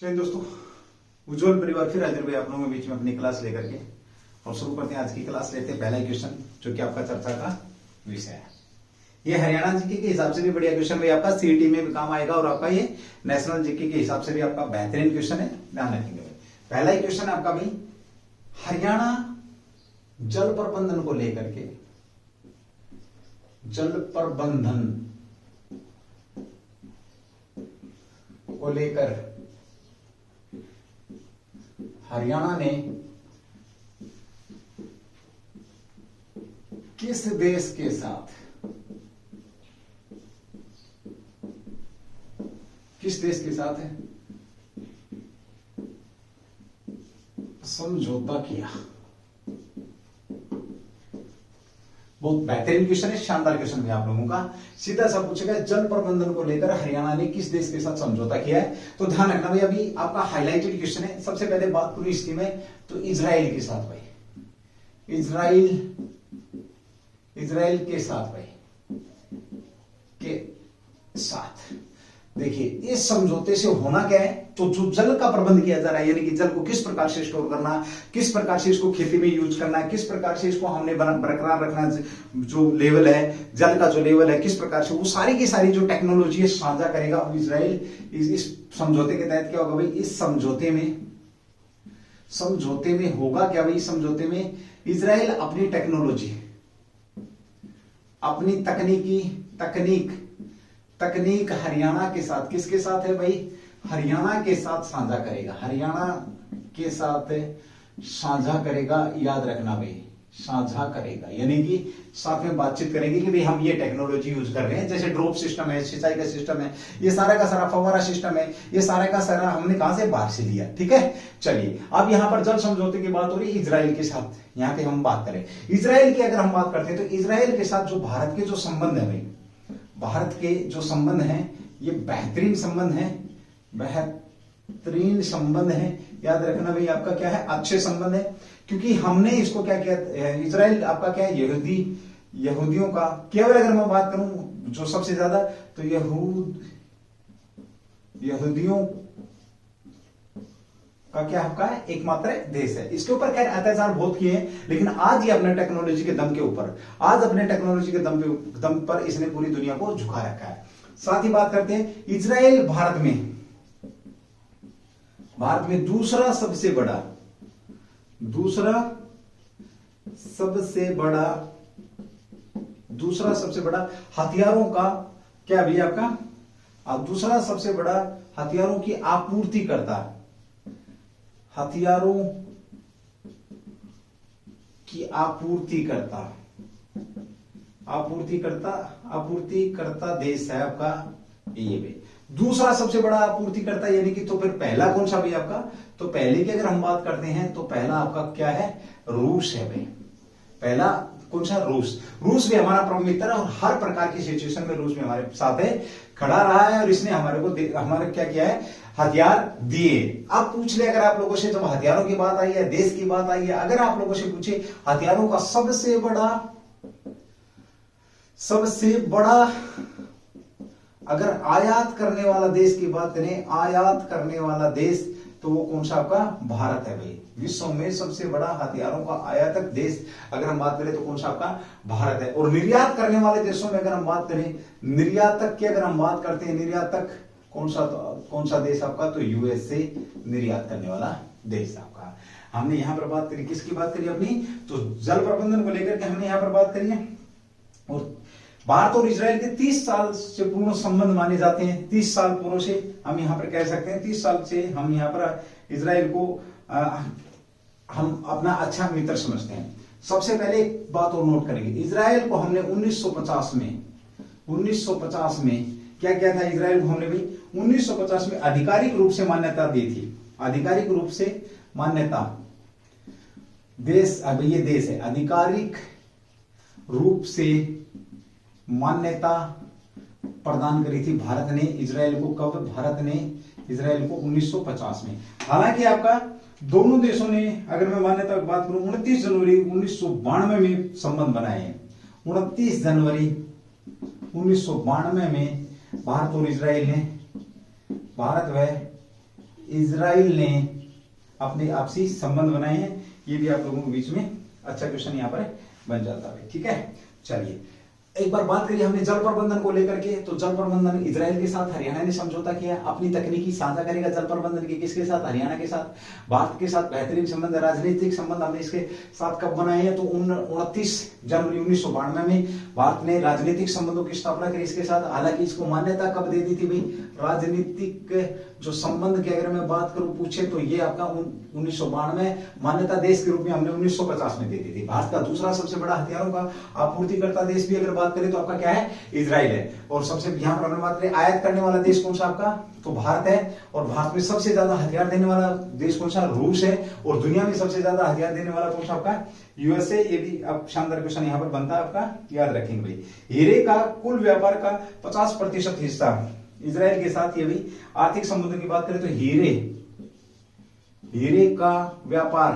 चलिए दोस्तों, उज्जवल परिवार फिर हाजिर हुए आप लोगों के बीच में अपनी क्लास लेकर के। और शुरू करते हैं आज की क्लास। लेते हैं पहला क्वेश्चन जो कि आपका चर्चा का विषय है। ये हरियाणा जीके के हिसाब से भी बढ़िया क्वेश्चन भाई, आपका सीईटी में भी काम आएगा और आपका ये नेशनल जीके के हिसाब से भी आपका बेहतरीन क्वेश्चन है, ध्यान रखेंगे भाई। पहला ही क्वेश्चन है आपका भाई, हरियाणा जल प्रबंधन को लेकर के, जल प्रबंधन को लेकर हरियाणा ने किस देश के साथ है समझौता किया। बहुत बेहतरीन क्वेश्चन है, शानदार क्वेश्चन है आप लोगों का। सीधा सा पूछेगा जल प्रबंधन को लेकर हरियाणा ने किस देश के साथ समझौता किया है। तो ध्यान रखना भाई, अभी आपका हाईलाइटेड क्वेश्चन है। सबसे पहले बात करूं इसकी में, तो इजराइल के साथ भाई, इजराइल के साथ भाई के साथ देखिए, इस समझौते से होना क्या है, तो जो जल का प्रबंध किया जा रहा है, यानी कि जल को किस प्रकार से स्टोर करना, किस प्रकार से इसको खेती में यूज करना है, किस प्रकार से इसको हमने बरकरार रखना, जो लेवल है जल का, जो लेवल है किस प्रकार से, वो सारी की सारी जो टेक्नोलॉजी है साझा करेगा। अब इजराइल इस समझौते के तहत क्या होगा भाई, इस समझौते में होगा क्या भाई, समझौते में इजराइल अपनी टेक्नोलॉजी, अपनी तकनीक हरियाणा के साथ, किसके साथ है भाई, हरियाणा के साथ साझा करेगा, हरियाणा के साथ साझा करेगा। याद रखना भाई, साझा करेगा यानी कि साथ में बातचीत करेंगे कि भाई हम ये टेक्नोलॉजी यूज कर रहे हैं, जैसे ड्रॉप सिस्टम है, सिंचाई का सिस्टम है, ये सारा का सारा फव्वारा सिस्टम है, ये सारा का सारा हमने कहां से, बाहर से लिया। ठीक है, चलिए अब यहां पर जल समझौते की बात हो रही है इजराइल के साथ। यहां पे हम बात करें इजराइल की, अगर हम बात करते हैं तो इजराइल के साथ जो भारत के जो संबंध है भाई, भारत के जो संबंध हैं ये बेहतरीन संबंध है। याद रखना भाई, आपका क्या है, अच्छे संबंध है, क्योंकि हमने इसको क्या किया, इजराइल आपका क्या है, यहूदियों का, केवल अगर मैं बात करूं जो सबसे ज्यादा, तो यहूदियों का क्या आपका है, एकमात्र देश है। इसके ऊपर खैर अत्याचार बहुत किए हैं, लेकिन आज ये अपने टेक्नोलॉजी के दम पर इसने पूरी दुनिया को झुका रखा है। साथ ही बात करते हैं इजराइल भारत में दूसरा सबसे बड़ा हथियारों का क्या भी आपका, अब दूसरा सबसे बड़ा हथियारों की आपूर्तिकर्ता, आपूर्तिकर्ता देश है आपका ये भी। दूसरा सबसे बड़ा आपूर्तिकर्ता यानी कि, तो फिर पहला कौन सा भी आपका, तो पहले की अगर हम बात करते हैं तो पहला आपका क्या है, रूस है भाई। पहला कौन सा, रूस भी हमारा प्रमुख मित्र है और हर प्रकार की सिचुएशन में रूस भी हमारे साथ है, खड़ा रहा है, और इसने हमारे क्या किया है, हथियार दिए। अब पूछ ले अगर आप लोगों से, जब हथियारों की बात आई है, देश की बात आई है, अगर आप लोगों से पूछे हथियारों का सबसे बड़ा अगर आयात करने वाला देश की बात करें, आयात करने वाला देश, तो वो कौन सा आपका, भारत है भाई। विश्व में सबसे बड़ा हथियारों का आयातक देश अगर हम बात करें तो कौन सा आपका, भारत है। और निर्यात करने वाले देशों में अगर हम बात करें, निर्यातक की अगर हम बात करते हैं, निर्यातक कौन सा देश आपका, तो यूएसए निर्यात करने वाला देश आपका। हमने यहां पर बात करी, किसकी बात करी अपनी, तो जल प्रबंधन को लेकर के हमने यहां पर बात करी है। और भारत और इजराइल के 30 साल से पूर्ण संबंध माने जाते हैं। 30 साल पूर्व से हम यहां पर कह सकते हैं, 30 साल से हम यहां पर इजराइल को हम अपना अच्छा मित्र समझते हैं। सबसे पहले एक बात और नोट करेंगे, इजराइल को हमने 1950 में क्या किया था, इजराइल को हमने भी 1950 में आधिकारिक रूप से मान्यता दी थी। आधिकारिक रूप से मान्यता देश, अब ये देश है, आधिकारिक रूप से मान्यता प्रदान करी थी भारत ने इजराइल को। कब, भारत ने इजराइल को 1950 में। हालांकि आपका दोनों देशों ने, अगर मैं मान्यता की बात करूं, 29 जनवरी 1992 में संबंध बनाए हैं। 29 जनवरी 1992 में भारत और इजराइल ने, भारत व इजराइल ने अपने आपसी संबंध बनाए हैं। ये भी आप लोगों के बीच में अच्छा क्वेश्चन यहाँ पर बन जाता है। ठीक है, चलिए एक बार बात करिए हमने जल प्रबंधन को लेकर के। तो जल प्रबंधन इजराइल के साथ हरियाणा ने समझौता किया, अपनी तकनीकी साझा करेगा जल प्रबंधन के किसके साथ, हरियाणा के साथ। भारत के साथ बेहतरीन संबंध, राजनीतिक संबंध हमने इसके साथ कब बनाए हैं, तो 29 जनवरी 1992 में भारत ने राजनीतिक संबंधों की स्थापना करी इसके साथ। हालांकि इसको मान्यता कब दे दी थी भाई, राजनीतिक जो संबंध की अगर मैं बात करूं पूछे तो ये आपका 1992 मान्यता देश के रूप में हमने 1950 में दे दी थी। भारत का दूसरा सबसे बड़ा हथियारों का आपूर्तिकर्ता देश भी अगर बात करें तो आपका क्या है, इजराइल है। और सबसे यहाँ पर बात करें आयात करने वाला देश कौन सा आपका, तो भारत है। और भारत में सबसे ज्यादा हथियार देने वाला देश कौन सा, रूस है। और दुनिया में सबसे ज्यादा हथियार देने वाला कौन सा आपका, यूएसए। ये भी अब शानदार क्वेश्चन यहाँ पर बनता है आपका, याद रखेंगे भाई। हीरे का कुल व्यापार का 50% हिस्सा इजराइल के साथ। ये भी आर्थिक संबंधों की बात करें तो हीरे का व्यापार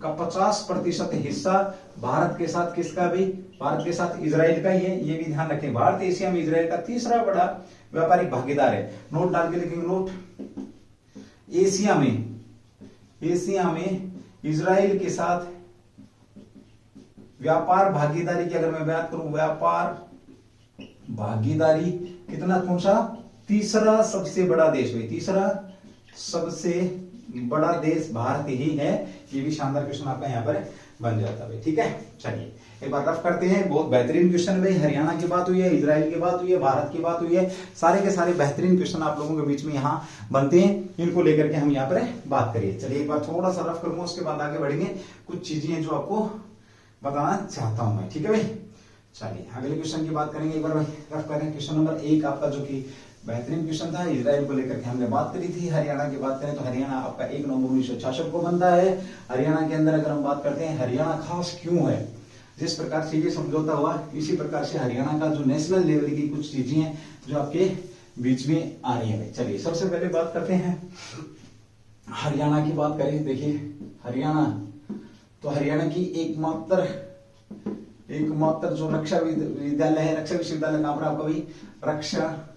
का 50% हिस्सा भारत के साथ किसका भी, भारत के साथ इजराइल का ही है। ये भी ध्यान रखें, भारत एशिया में इजराइल का तीसरा बड़ा व्यापारिक भागीदार है। नोट डाल के लिखेंगे, नोट। एशिया में इजराइल के साथ व्यापार भागीदारी की अगर मैं बात करूं, व्यापार भागीदारी कितना, कौन सा, तीसरा सबसे बड़ा देश भाई, तीसरा सबसे बड़ा देश भारत ही है। ये भी शानदार क्वेश्चन आपका यहाँ पर बन जाता है। ठीक है, चलिए एक बार रफ करते हैं। बहुत बेहतरीन क्वेश्चन भाई, हरियाणा की बात हुई है, इजराइल की बात हुई है, भारत की बात हुई है, सारे के सारे बेहतरीन क्वेश्चन आप लोगों के बीच में यहाँ बनते हैं। इनको लेकर के हम यहाँ पर बात करिए। चलिए एक बार थोड़ा सा रफ करूंगा, उसके बाद आगे बढ़ेंगे। कुछ चीजें हैं जो आपको बताना चाहता हूं मैं। ठीक है भाई, चलिए अगले क्वेश्चन की बात करेंगे। एक बार भाई रफ करें। क्वेश्चन नंबर 1 आपका जो कि बेहतरीन क्वेश्चन था, इजराइल को लेकर के हमने बात करी थी। हरियाणा की बात करें तो हरियाणा आपका 1 नवंबर 1966 को बनता है। हरियाणा के अंदर अगर हम बात करते हैं, हरियाणा खास क्यों है, जिस प्रकार से ये समझौता हुआ इसी प्रकार से हरियाणा का जो नेशनल लेवल की कुछ चीजें हैं जो आपके बीच में आ रही है। चलिए सबसे पहले बात करते हैं हरियाणा की। बात करें, देखिए हरियाणा, तो हरियाणा की एकमात्र जो रक्षा विद्यालय है, रक्षा विश्वविद्यालय कहां पर आपका भाई, रक्षा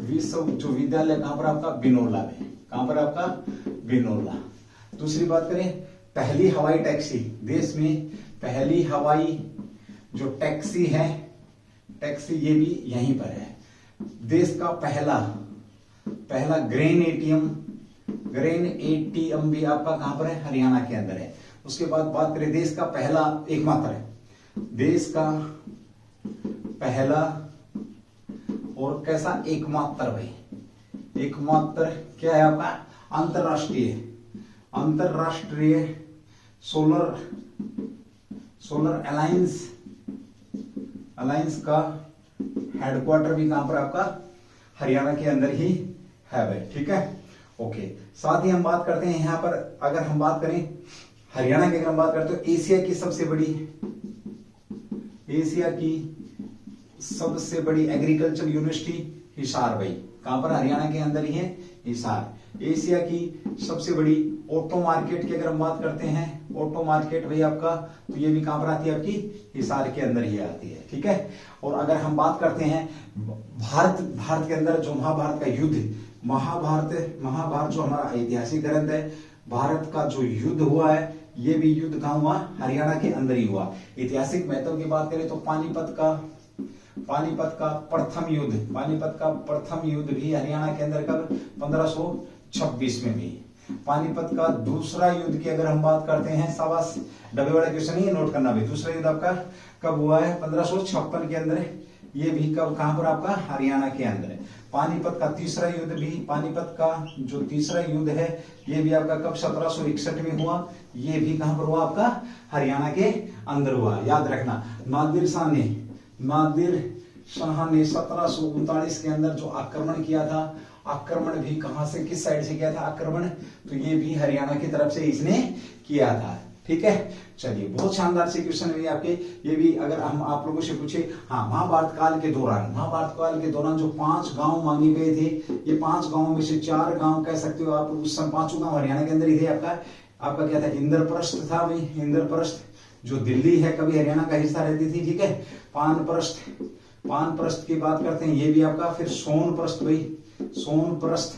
विश्वविद्यालय कहां पर आपका, बिनोला में। कहां पर आपका, बिनोला। दूसरी बात करें, पहली हवाई टैक्सी, देश में पहली हवाई जो टैक्सी है, टैक्सी ये भी यहीं पर है। देश का पहला ग्रेन एटीएम भी आपका कहां पर है, हरियाणा के अंदर है। उसके बाद बात करें देश का पहला, एकमात्र है, देश का पहला और कैसा, एकमात्र भाई, एकमात्र क्या है आपका, अंतरराष्ट्रीय सोलर अलायंस का हेडक्वार्टर भी कहां पर आपका, हरियाणा के अंदर ही है भाई। ठीक है, ओके। साथ ही हम बात करते हैं यहां पर, अगर हम बात करें हरियाणा की, अगर हम बात करते हैं तो एशिया की सबसे बड़ी एग्रीकल्चर यूनिवर्सिटी हिसार भाई, कहां पर, हरियाणा के अंदर ही है, हिसार। एशिया की सबसे बड़ी ऑटो मार्केट की अगर हम बात करते हैं, ऑटो मार्केट भाई आपका, तो ये भी कहां पर आती है आपकी, हिसार के अंदर ही आती है। ठीक है, और अगर हम बात करते हैं भारत के अंदर जो महाभारत का युद्ध, महाभारत जो हमारा ऐतिहासिक ग्रंथ है, भारत का जो युद्ध हुआ है, ये भी युद्ध कहां हुआ, हरियाणा के अंदर ही हुआ। ऐतिहासिक महत्व की बात करें तो पानीपत का प्रथम युद्ध भी हरियाणा के अंदर कब, 1526 में भी। पानीपत का दूसरा युद्ध की अगर हम बात करते हैं, शाबाश, डबे वाला क्वेश्चन ही नोट करना भाई। दूसरा युद्ध आपका कब हुआ है, 1556 के अंदर, ये भी कब, कहां पर आपका, हरियाणा के अंदर है। पानीपत का तीसरा युद्ध भी, पानीपत का जो तीसरा युद्ध है, ये भी आपका कब, 1761 में हुआ। ये भी कहां पर हुआ आपका, हरियाणा के अंदर हुआ। याद रखना, नादिर शाह ने 1739 के अंदर जो आक्रमण किया था, आक्रमण भी कहां से, किस साइड से किया था आक्रमण, तो ये भी हरियाणा की तरफ से इसने किया था। ठीक है, चलिए बहुत शानदार से क्वेश्चन है आपके। ये भी अगर हम आप लोगों से पूछे, हाँ, महाभारत काल के दौरान जो 5 गांव मांगे गए थे, ये 5 गांवों में से 4 गांव कह सकते हो आप, उस समय 5 गांव हरियाणा के अंदर ही थे। आपका क्या था, इंद्रप्रस्थ था भाई, इंद्रप्रस्थ जो दिल्ली है कभी हरियाणा का हिस्सा रहती थी। ठीक है, पानप्रस्थ की बात करते हैं, ये भी आपका। फिर सोनप्रस्थ भाई, सोनप्रस्थ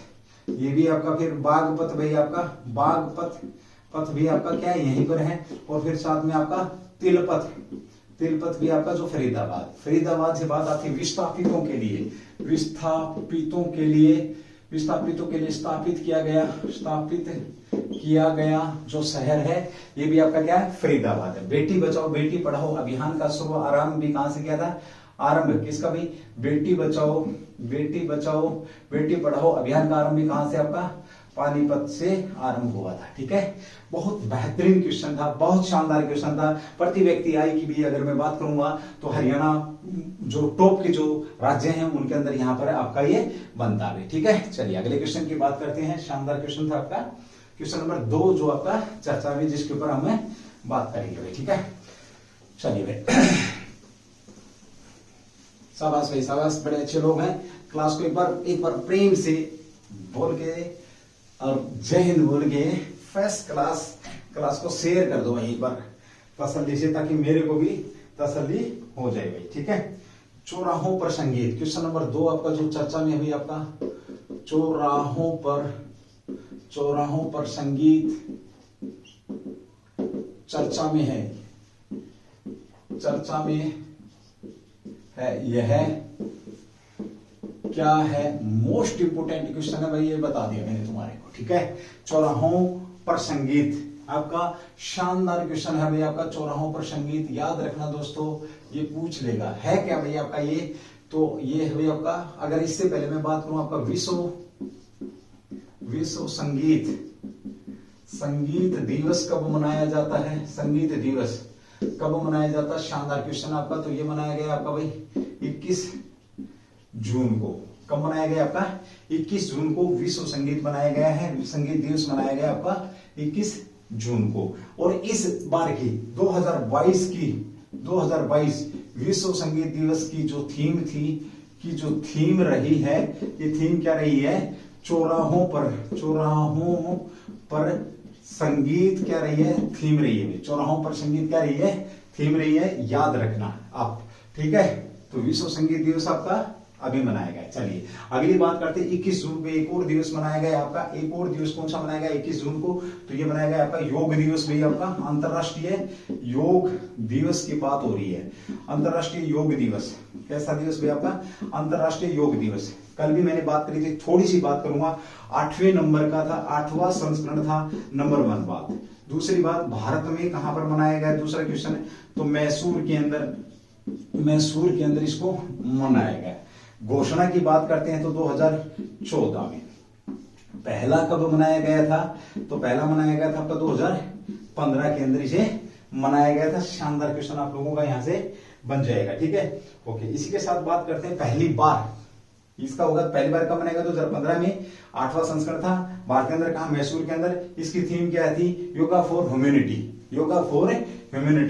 ये भी आपका फिर बागपत भाई, आपका बागपत पथ भी आपका क्या है यहीं पर है। और फिर साथ में आपका तिलपत, तिलपत भी आपका जो फरीदाबाद, फरीदाबाद से बात आती है विस्थापितों के लिए, विस्थापितों के लिए, विस्थापितों के लिए स्थापित किया गया, स्थापित किया गया जो शहर है ये भी आपका क्या है फरीदाबाद है। बेटी बचाओ बेटी पढ़ाओ अभियान का शुभ आरंभ भी कहां से किया था, आरंभ किसका भाई, बेटी बचाओ बेटी पढ़ाओ अभियान का आरंभ भी कहां से आपका पानीपत से आरंभ हुआ था। ठीक है, बहुत बेहतरीन क्वेश्चन था, बहुत शानदार क्वेश्चन था। प्रति व्यक्ति आय की भी अगर मैं बात करूंगा तो हरियाणा जो टॉप के जो राज्य हैं उनके अंदर यहाँ पर आपका ये बनता है। ठीक है, चलिए अगले क्वेश्चन की बात करते हैं। शानदार क्वेश्चन था आपका क्वेश्चन नंबर 2 जो आपका चर्चा में जिसके ऊपर हमें बात करेंगे भाई। ठीक है, चलिए भाई शाबाश भाई शाबाश, बड़े अच्छे लोग हैं। क्लास को एक बार प्रेम से बोल के और जय हिंद बोल के फर्स्ट क्लास को शेयर कर दो भाई एक बार तसल्ली से, ताकि मेरे को भी तसल्ली हो जाए भाई। ठीक है, चौराहों पर संगीत क्वेश्चन नंबर 2 आपका जो चर्चा में अभी आपका चौराहों पर संगीत चर्चा में है यह क्या है मोस्ट इंपोर्टेंट क्वेश्चन है भाई, ये बता दिया मैंने तुम्हारे को। ठीक है, चौराहों पर संगीत आपका शानदार क्वेश्चन है भाई आपका, चौराहों पर संगीत याद रखना दोस्तों, ये पूछ लेगा है क्या भाई आपका ये, तो ये है भाई आपका। अगर इससे पहले मैं बात करूं आपका विश्व संगीत दिवस कब मनाया जाता है, संगीत दिवस कब मनाया जाता है, शानदार क्वेश्चन आपका। तो ये मनाया गया आपका भाई 21 जून को। कब मनाया गया आपका 21 जून को विश्व संगीत मनाया गया है, संगीत दिवस मनाया गया आपका 21 जून को। और इस बार की 2022 विश्व संगीत दिवस की जो थीम रही है, ये थीम क्या रही है, चौराहों पर संगीत क्या रही है, थीम रही है। चौराहों पर संगीत क्या रही है, थीम रही है, याद रखना आप। ठीक है, तो विश्व संगीत दिवस आपका अभी मनाया गया। चलिए अगली बात करते हैं 21 जून को एक और दिवस मनाया गया आपका, एक और दिवस कौन सा मनाया गया 21 जून को, तो ये मनाया गया आपका योग दिवस भी आपका, अंतरराष्ट्रीय योग दिवस की बात हो रही है। अंतरराष्ट्रीय योग दिवस कैसा दिवस भी आपका, अंतरराष्ट्रीय योग दिवस। कल भी मैंने बात करी थी, थोड़ी सी बात करूंगा, 8वें नंबर का था, 8वां संस्करण था, नंबर 1 बात। दूसरी बात, भारत में कहां पर मनाया गया, दूसरा क्वेश्चन है, तो मैसूर के अंदर इसको मनाया गया। घोषणा की बात करते हैं तो 2014 में। पहला कब मनाया गया था, तो पहला मनाया गया था आपका 2015 के अंदर इसे मनाया गया था। शानदार क्वेश्चन आप लोगों का यहां से बन जाएगा। ठीक है, ओके, इसी के साथ बात करते हैं पहली बार इसका होगा, पहली बार कब मनाएगा 2015 में, 8वां संस्करण था भारत के अंदर, कहा मैसूर के अंदर। इसकी थीम क्या थी, योगा फॉर ह्यूमैनिटी।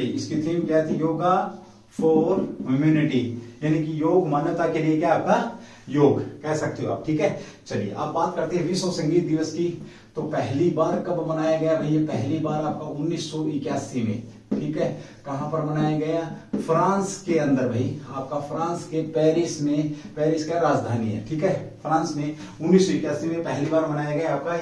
इसकी थीम क्या थी, योगा फॉर ह्यूमैनिटी, यानी कि योग मानवता के लिए क्या आपका योग कह सकते हो आप। ठीक है, चलिए अब बात करते हैं विश्व संगीत दिवस की। तो पहली बार कब मनाया गया भाई, पहली बार आपका 1981 में। ठीक है, कहां पर मनाया गया, फ्रांस के अंदर भाई आपका, फ्रांस के पेरिस में, पेरिस का राजधानी है। ठीक है, फ्रांस में 1981 में पहली बार मनाया गया आपका।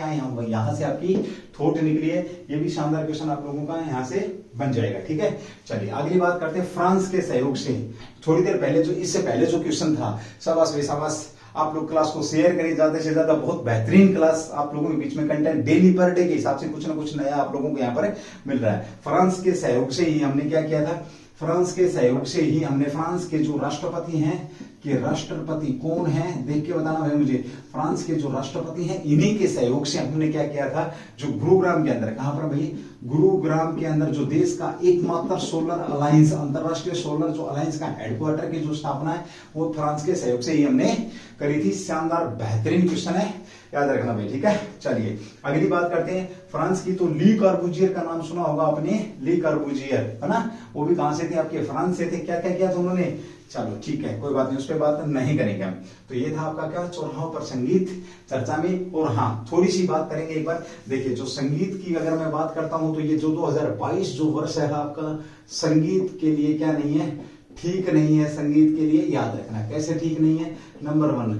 यहां से आपकी थोट निकली है, ये भी शानदार क्वेश्चन आप लोगों का यहां से बन जाएगा। ठीक है, चलिए अगली बात करते हैं फ्रांस के सहयोग से। थोड़ी देर पहले जो इससे पहले जो क्वेश्चन था, शाबाश भाई शाबाश, आप लोग क्लास को शेयर करिए ज्यादा से ज्यादा, बहुत बेहतरीन क्लास आप लोगों के बीच में कंटेंट डेली पर डे के हिसाब से कुछ ना कुछ नया आप लोगों को यहाँ पर मिल रहा है। फ्रांस के सहयोग से ही हमने क्या किया था, फ्रांस के सहयोग से ही हमने फ्रांस के जो राष्ट्रपति हैं, कि राष्ट्रपति कौन है देख के बताना भाई मुझे, फ्रांस के जो राष्ट्रपति हैं इन्हीं के सहयोग से हमने क्या किया था, जो गुरुग्राम के अंदर, कहां पर भाई, गुरुग्राम के अंदर जो देश का एकमात्र सोलर अलायंस, अंतरराष्ट्रीय सोलर जो अलायंस का हेडक्वार्टर की जो स्थापना है वो फ्रांस के सहयोग से ही हमने करी थी। शानदार बेहतरीन क्वेश्चन है, याद रखना भाई। ठीक है, चलिए अगली बात करते हैं फ्रांस की। तो ली कॉर्बुजियर का नाम सुना होगा आपने, ली कॉर्बुजियर है ना, वो भी कहां से थे आपके, फ्रांस से थे। क्या क्या किया था उन्होंने, चलो ठीक है कोई बात नहीं, उस पर बात नहीं करेंगे हम। तो ये था आपका क्या, चौराहों पर संगीत चर्चा में। और हाँ, थोड़ी सी बात करेंगे एक बार, देखिए जो संगीत की अगर मैं बात करता हूं तो ये जो 2022 जो वर्ष है आपका, संगीत के लिए क्या नहीं है, ठीक नहीं है। संगीत के लिए याद रखना कैसे ठीक नहीं है, नंबर 1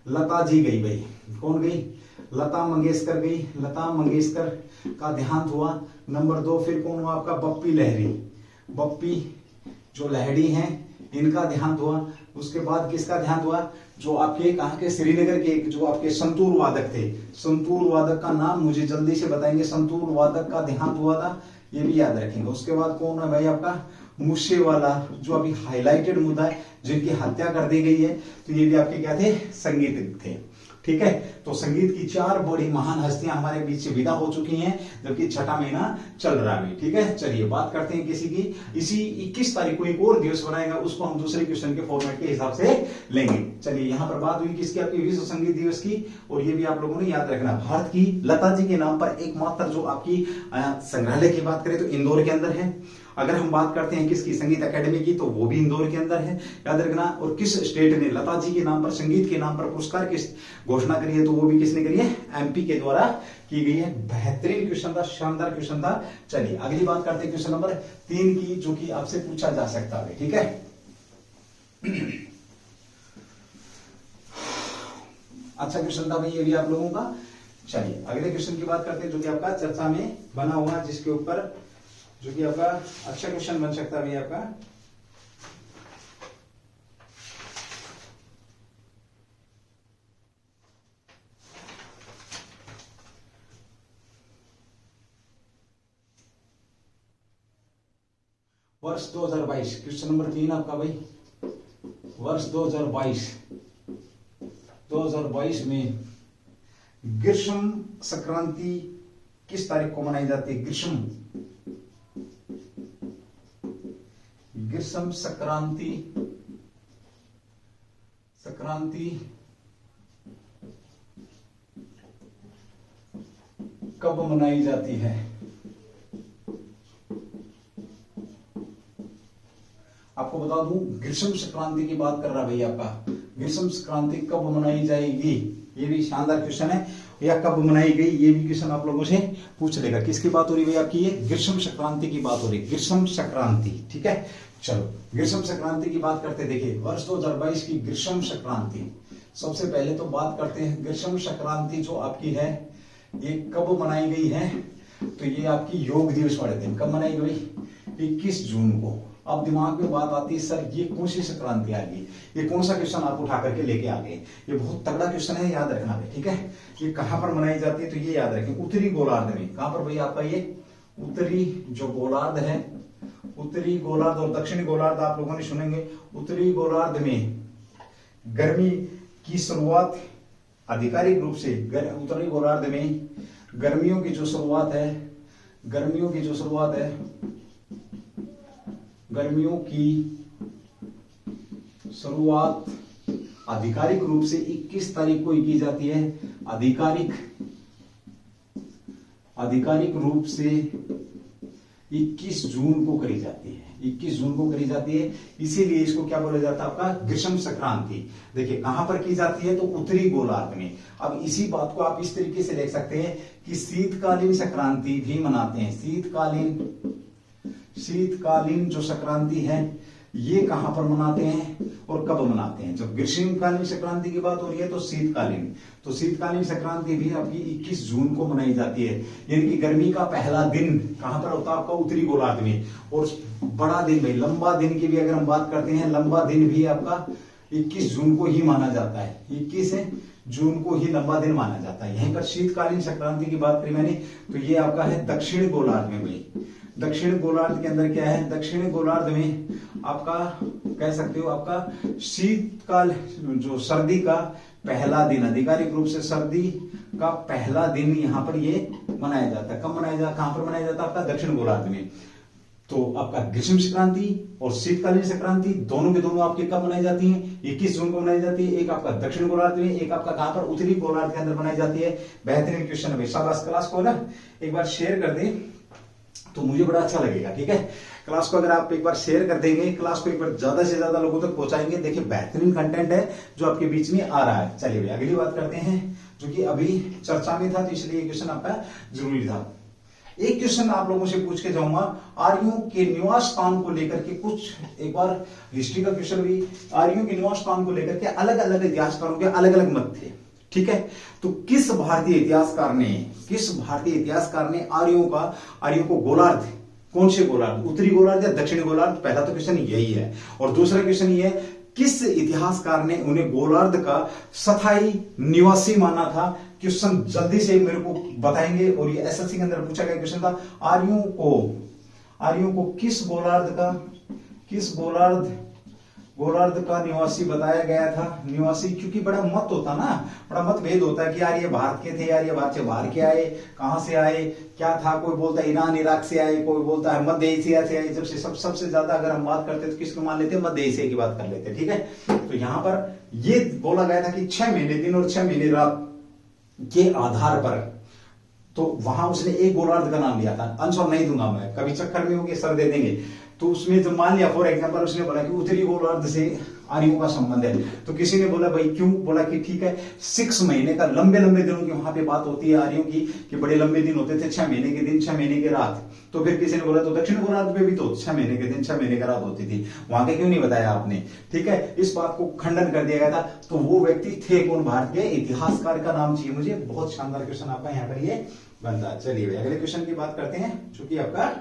लता जी गई भाई, कौन गई? लता मंगेशकर गई, लता मंगेशकर का देहांत हुआ। नंबर 2 फिर कौन हुआ आपका? बप्पी लहरी, बप्पी जो लहरी हैं इनका देहांत हुआ। उसके बाद किसका देहांत हुआ? जो आपके कहाँ के, श्रीनगर के जो आपके संतूर वादक थे, संतूर वादक का नाम मुझे जल्दी से बताएंगे, संतूर वादक का देहांत हुआ था, ये भी याद रखेंगे। उसके बाद कौन है भाई आपका? मूसेवाला, जो अभी हाईलाइटेड मुद्दा है, जिनकी हत्या कर दी गई है, तो ये भी आपके क्या थे? संगीतज्ञ थे। ठीक है, तो संगीत की 4 बड़ी महान हस्तियां हमारे बीच से विदा हो चुकी हैं, जबकि छठा महीना चल रहा है। ठीक है, चलिए बात करते हैं किसी की। इसी 21 तारीख को एक और दिवस बनाएगा, उसको हम दूसरे क्वेश्चन के फॉर्मेट के हिसाब से लेंगे। चलिए यहाँ पर बात हुई किसकी? आपकी विश्व संगीत दिवस की, और ये भी आप लोगों ने याद रखना, भारत की लता जी के नाम पर एकमात्र जो आपकी संग्रहालय की बात करें तो इंदौर के अंदर है। अगर हम बात करते हैं किसकी? संगीत एकेडमी की, तो वो भी इंदौर के अंदर है, याद रखना। और किस स्टेट ने लता जी के नाम पर, संगीत के नाम पर पुरस्कार की घोषणा करी है, तो वो भी किसने करी है? एमपी के द्वारा की गई है। बेहतरीन क्वेश्चन था, शानदार क्वेश्चन था। चलिए अगली बात करते हैं क्वेश्चन नंबर 3 की, जो कि आपसे पूछा जा सकता है। ठीक है, अच्छा क्वेश्चन था भाई ये भी आप लोगों का। चलिए अगले क्वेश्चन की बात करते हैं, जो कि आपका चर्चा में बना हुआ, जिसके ऊपर जो कि आपका अच्छा क्वेश्चन बन सकता है आपका। वर्ष 2022, क्वेश्चन नंबर 3 आपका भाई। वर्ष 2022 में ग्रीष्म संक्रांति किस तारीख को मनाई जाती है? ग्रीष्म संक्रांति कब मनाई जाती है? आपको बता दूं, ग्रीष्म संक्रांति की बात कर रहा भाई आपका। ग्रीष्म संक्रांति कब मनाई जाएगी? ये भी शानदार क्वेश्चन है, या कब मनाई गई, ये भी क्वेश्चन आप लोगों से पूछ लेगा। किसकी बात हो रही है भाई आपकी? ये ग्रीष्म संक्रांति की बात हो रही है, ग्रीष्म संक्रांति। ठीक है, चलो ग्रीष्म संक्रांति की बात करते। देखिए वर्ष 2022 की ग्रीष्म संक्रांति, सबसे पहले तो बात करते हैं ग्रीष्म संक्रांति जो आपकी है ये कब मनाई गई है? तो ये आपकी योग दिवस वाले दिन कब मनाई गई? 21 जून को। अब दिमाग में बात आती है, सर ये कौन सी संक्रांति आ गई, ये कौन सा क्वेश्चन आप उठा करके लेके आ गए? ये बहुत तगड़ा क्वेश्चन है, याद रखना भाई। ठीक है, ये कहां पर मनाई जाती है? तो ये याद रखें, उत्तरी गोलार्ध में। कहां पर भाई आपका? ये उत्तरी जो गोलार्ध है, उत्तरी गोलार्ध और दक्षिणी गोलार्ध आप लोगों ने सुनेंगे। उत्तरी गोलार्ध में गर्मी की शुरुआत आधिकारिक रूप से, उत्तरी गोलार्ध में गर्मियों की जो शुरुआत है, गर्मियों की शुरुआत आधिकारिक रूप से 21 तारीख को की जाती है। आधिकारिक रूप से 21 जून को करी जाती है, 21 जून को करी जाती है। इसीलिए इसको क्या बोला जाता है? आपका ग्रीष्म संक्रांति। देखिए कहां पर की जाती है? तो उत्तरी गोलार्ध में। अब इसी बात को आप इस तरीके से देख सकते हैं कि शीतकालीन संक्रांति भी मनाते हैं। शीतकालीन जो संक्रांति है ये कहां पर मनाते हैं और कब मनाते हैं? जब ग्रीष्मकालीन संक्रांति की बात हो रही है तो शीतकालीन संक्रांति भी आपकी 21 जून को मनाई जाती है। यानी कि गर्मी का पहला दिन कहां पर होता है? आपका उत्तरी गोलार्ध में। और बड़ा दिन भाई, लंबा दिन की भी अगर हम बात करते हैं, लंबा दिन भी आपका 21 जून को ही माना जाता है। 21 जून को ही लंबा दिन माना जाता है। यहीं पर शीतकालीन संक्रांति की बात करी मैंने, तो ये आपका है दक्षिण गोलार्ध में भाई। दक्षिण गोलार्ध के अंदर क्या है? दक्षिण गोलार्ध में आपका कह सकते हो आपका शीतकाल, जो सर्दी का पहला दिन, आधिकारिक रूप से सर्दी का पहला दिन यहाँ पर ये मनाया जाता है। कब मनाया जाता? कहां पर मनाया जाता है? आपका दक्षिण गोलार्ध में। तो आपका ग्रीष्म संक्रांति और शीतकालीन संक्रांति दोनों के दोनों आपके कब मनाई जाती हैं? 21 जून को मनाई जाती है। एक आपका दक्षिण गोलार्ध में, एक आपका कहां पर? उत्तरी गोलार्ध के अंदर मनाई जाती है। बेहतरीन क्वेश्चन है भाई, शाबाश। क्लास को ना एक बार शेयर कर दें तो मुझे बड़ा अच्छा लगेगा। ठीक है, क्लास को अगर आप एक बार शेयर कर देंगे, क्लास को एक बार ज्यादा से ज्यादा लोगों तक पहुंचाएंगे, देखिए बेहतरीन कंटेंट है जो आपके बीच में आ रहा है। चलिए भाई अगली बात करते हैं, जो कि अभी चर्चा में था, तो इसलिए क्वेश्चन आपका जरूरी था। एक क्वेश्चन आप लोगों से पूछ के जाऊंगा, आर्यों के निवास स्थान को लेकर के कुछ, एक बार हिस्ट्री का क्वेश्चन भी, आर्यों के निवास स्थान को लेकर के अलग अलग इतिहासकारों के अलग अलग मत थे, ठीक है। तो किस भारतीय इतिहासकार ने आर्यों को गोलार्ध, कौन से गोलार्ध, उत्तरी गोलार्ध या दक्षिणी गोलार्ध, पहला तो क्वेश्चन यही है। और दूसरा क्वेश्चन ये है, किस इतिहासकार ने उन्हें गोलार्ध का स्थायी निवासी माना था। क्वेश्चन जल्दी से मेरे को बताएंगे, और ये एसएससी के अंदर पूछा गया क्वेश्चन था। आर्यों को किस गोलार्ध का निवासी बताया गया था। निवासी, क्योंकि बड़ा मत होता ना, बड़ा मतभेद होता है कि यार ये भारत के थे, यार ये भारत से बाहर के आए, कहां से आए, क्या था। कोई बोलता है ईरान इराक से आए, कोई बोलता है मध्य एशिया से आए। जब से सबसे ज्यादा अगर हम बात करते तो किसको मान लेते, मध्य एशिया की बात कर लेते, ठीक है। तो यहां पर ये बोला गया था कि 6 महीने दिन और 6 महीने रात के आधार पर, तो वहां उसने एक गोलार्ध का नाम लिया था। आंसर नहीं दूंगा मैं, कभी चक्कर में होगी सर दे देंगे। तो उसमें जो मान लिया, फॉर एग्जांपल उसने बोला कि उत्तरी गोलार्ध से आर्यों का संबंध है, तो किसी ने बोला भाई क्यों, बोला कि ठीक है 6 महीने का, लंबे दिनों की वहां पे बात होती है आर्यों की, कि बड़े लंबे दिन होते थे, 6 महीने के दिन 6 महीने की रात। तो फिर किसी ने बोला तो दक्षिण गोलार्ध में भी तो 6 महीने के दिन 6 महीने की रात होती थी, वहां के क्यों नहीं बताया आपने, ठीक है। इस बात को खंडन कर दिया गया था। तो वो व्यक्ति थे कौन, भारतीय इतिहासकार का नाम चाहिए मुझे। बहुत शानदार क्वेश्चन आपका यहाँ पर ये बनता। चलिए अगले क्वेश्चन की बात करते हैं, चूंकि आपका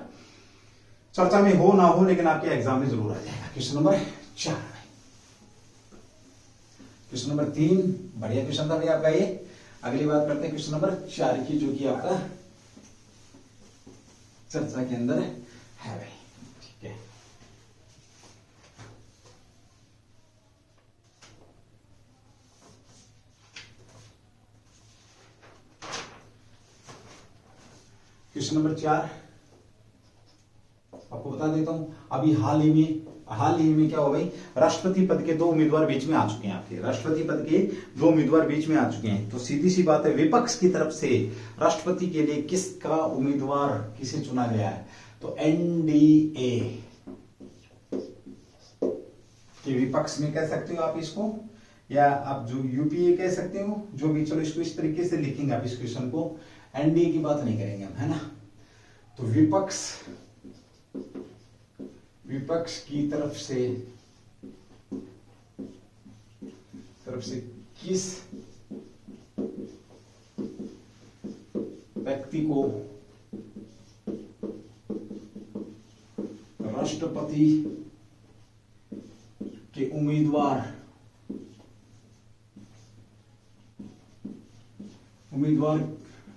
चर्चा में हो ना हो लेकिन आपके एग्जाम में जरूर आ जाएगा। क्वेश्चन नंबर 4, क्वेश्चन नंबर 3 बढ़िया क्वेश्चन था भाई आपका ये। अगली बात करते हैं क्वेश्चन नंबर 4 की, जो कि आपका चर्चा के अंदर है भाई, ठीक है। क्वेश्चन नंबर 4 आपको बता देता हूं। अभी हाल ही में क्या हो भाई, राष्ट्रपति पद के 2 उम्मीदवार बीच में आ चुके हैं आपके, राष्ट्रपति पद के 2 उम्मीदवार बीच में आ चुके हैं। तो सीधी सी बात है, विपक्ष की तरफ से राष्ट्रपति के लिए किसका उम्मीदवार किसे चुना गया है, तो एनडीए के विपक्ष में कह सकते हो आप इसको, या आप जो यूपीए कह सकते हो, जो भी, चलो इसको इस तरीके से लिखेंगे आप इस क्वेश्चन को। एनडीए की बात नहीं करेंगे हम, है ना। तो विपक्ष की तरफ से किस व्यक्ति को राष्ट्रपति के उम्मीदवार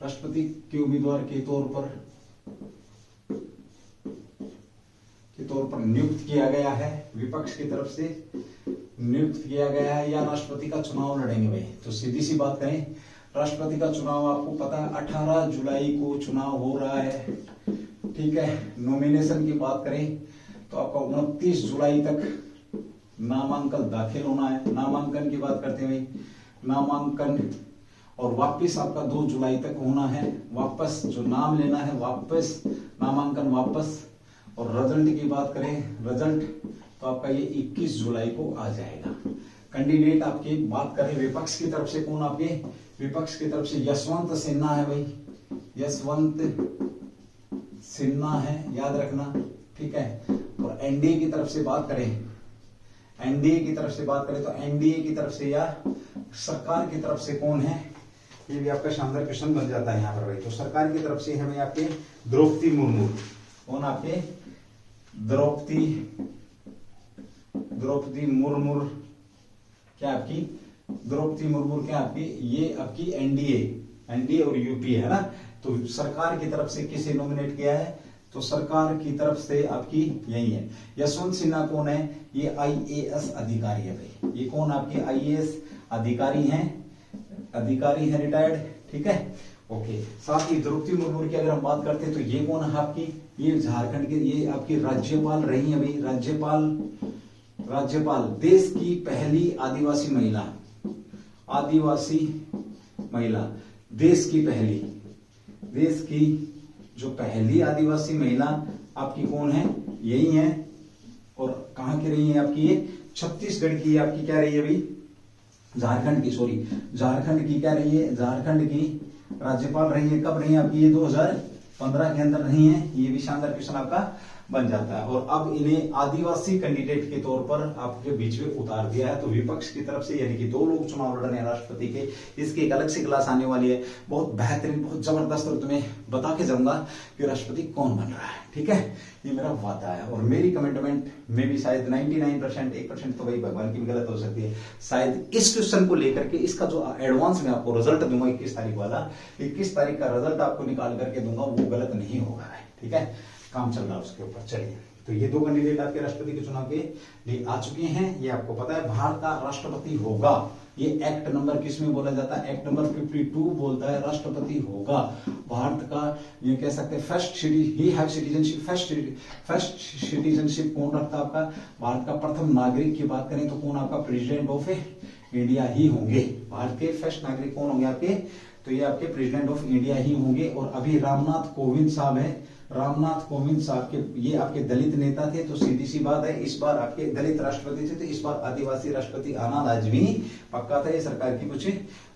राष्ट्रपति के उम्मीदवार के तौर पर नियुक्त किया गया है, विपक्ष की तरफ से नियुक्त किया गया है, या राष्ट्रपति का चुनाव लड़ेंगे भाई। तो सीधी सी बात करें, राष्ट्रपति का चुनाव आपको पता है 18 जुलाई को चुनाव हो रहा है, ठीक है। नॉमिनेशन की बात करें तो आपका 29 जुलाई तक नामांकन दाखिल होना है। नामांकन की बात करते हैं भाई, नामांकन, और वापस आपका 2 जुलाई तक होना है, वापस जो नाम लेना है, वापस नामांकन वापस। और रिजल्ट की बात करें, रिजल्ट तो आपका ये 21 जुलाई को आ जाएगा। कैंडिडेट आपकी बात करें विपक्ष की तरफ से कौन, आपके विपक्ष की तरफ से यशवंत सिन्हा है भाई, यशवंत सिन्हा है, याद रखना, ठीक है। और एनडीए की तरफ से बात करें, तो एनडीए की तरफ से या सरकार की तरफ से कौन है, ये भी आपका शानदार क्वेश्चन बन जाता है यहाँ पर भाई। तो सरकार की तरफ से है भाई आपके द्रौपदी मुर्मू। कौन आपके, द्रौपदी मुर्मू, क्या आपकी द्रौपदी मुर्मू, क्या आपकी, ये आपकी एनडीए और यूपीए है ना। तो सरकार की तरफ से किसे नॉमिनेट किया है, तो सरकार की तरफ से आपकी यही है। यशवंत सिन्हा कौन है, ये आईएएस अधिकारी है भाई। ये कौन आपके आईएएस अधिकारी हैं रिटायर्ड, ठीक है, ओके। साथ ही द्रौपदी मुर्मू की अगर हम बात करते हैं तो ये कौन है आपकी, ये झारखंड के, ये आपकी राज्यपाल रही है भाई, राज्यपाल, देश की पहली आदिवासी महिला, देश की जो पहली आदिवासी महिला आपकी कौन है, यही है। और कहां की रही है आपकी, ये छत्तीसगढ़ की आपकी क्या रही है भाई, झारखंड की क्या रही है, झारखंड की राज्यपाल रही है। कब रही है आपकी, ये 15 के अंदर नहीं है, ये भी शानदार क्वेश्चन आपका बन जाता है। और अब इन्हें आदिवासी कैंडिडेट के तौर पर आपके बीच में उतार दिया है। तो विपक्ष की तरफ से यानी कि 2 लोग चुनाव लड़ रहे हैं राष्ट्रपति के, इसकी एक अलग से क्लास आने वाली है, बहुत बेहतरीन, बहुत जबरदस्त, और तुम्हें बता के जाऊंगा कि राष्ट्रपति कौन बन रहा है। ठीक है, ये मेरा वादा है। और मेरी कमिटमेंट में भी शायद 99%, 1% तो भाई भगवान की भी गलत हो सकती है, शायद इस क्वेश्चन को लेकर के इसका जो एडवांस में आपको रिजल्ट दूंगा 21 तारीख वाला, 21 तारीख का रिजल्ट आपको निकाल करके दूंगा, वो गलत नहीं होगा। ठीक है, काम चल रहा है उसके ऊपर। चलिए, तो ये 2 कैंडिडेट आपके राष्ट्रपति के चुनाव के लिए आ चुके हैं। ये आपको पता है भारत का राष्ट्रपति होगा, ये एक्ट नंबर किस में बोला जाता है, एक्ट नंबर 52 बोलता है राष्ट्रपति होगा भारत का। ये कह सकते हैं फर्स्ट सिटीजनशिप कौन रखता है आपका, भारत का प्रथम नागरिक की बात करें तो कौन आपका प्रेसिडेंट ऑफ इंडिया ही होंगे। भारत के फर्स्ट नागरिक कौन होंगे आपके, तो ये आपके प्रेसिडेंट ऑफ इंडिया ही होंगे। और अभी रामनाथ कोविंद साहब है, रामनाथ कोविंद साहब के, ये आपके दलित नेता थे, तो सीधी सी बात है इस बार आपके दलित राष्ट्रपति थे, तो इस बार आदिवासी राष्ट्रपति आना लाजमी पक्का था। ये सरकार की कुछ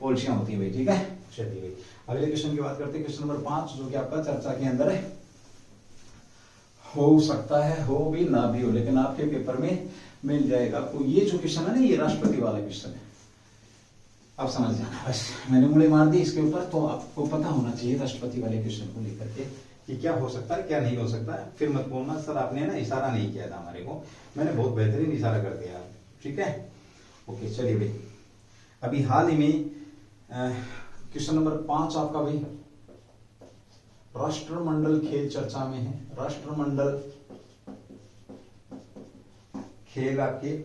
पॉलिसियां होती है। ठीक है, चलिए भाई अगले क्वेश्चन की बात करते हैं। क्वेश्चन नंबर 5 जो कि आपका चर्चा के अंदर है, हो सकता है हो भी ना भी हो, लेकिन आपके पेपर में मिल जाएगा आपको। ये जो क्वेश्चन है ना, ये राष्ट्रपति वाला क्वेश्चन है, आप समझ जाना। बस मैंने उंगली मार दी इसके ऊपर, तो आपको पता होना चाहिए राष्ट्रपति वाले क्वेश्चन को लेकर के कि क्या हो सकता है क्या नहीं हो सकता है। फिर मत बोलना सर आपने ना इशारा नहीं किया था हमारे को, मैंने बहुत बेहतरीन इशारा कर दिया। ठीक है, ओके। चलिए भाई, अभी हाल ही में क्वेश्चन नंबर 5 आपका भाई राष्ट्रमंडल खेल चर्चा में है। राष्ट्रमंडल खेल आपके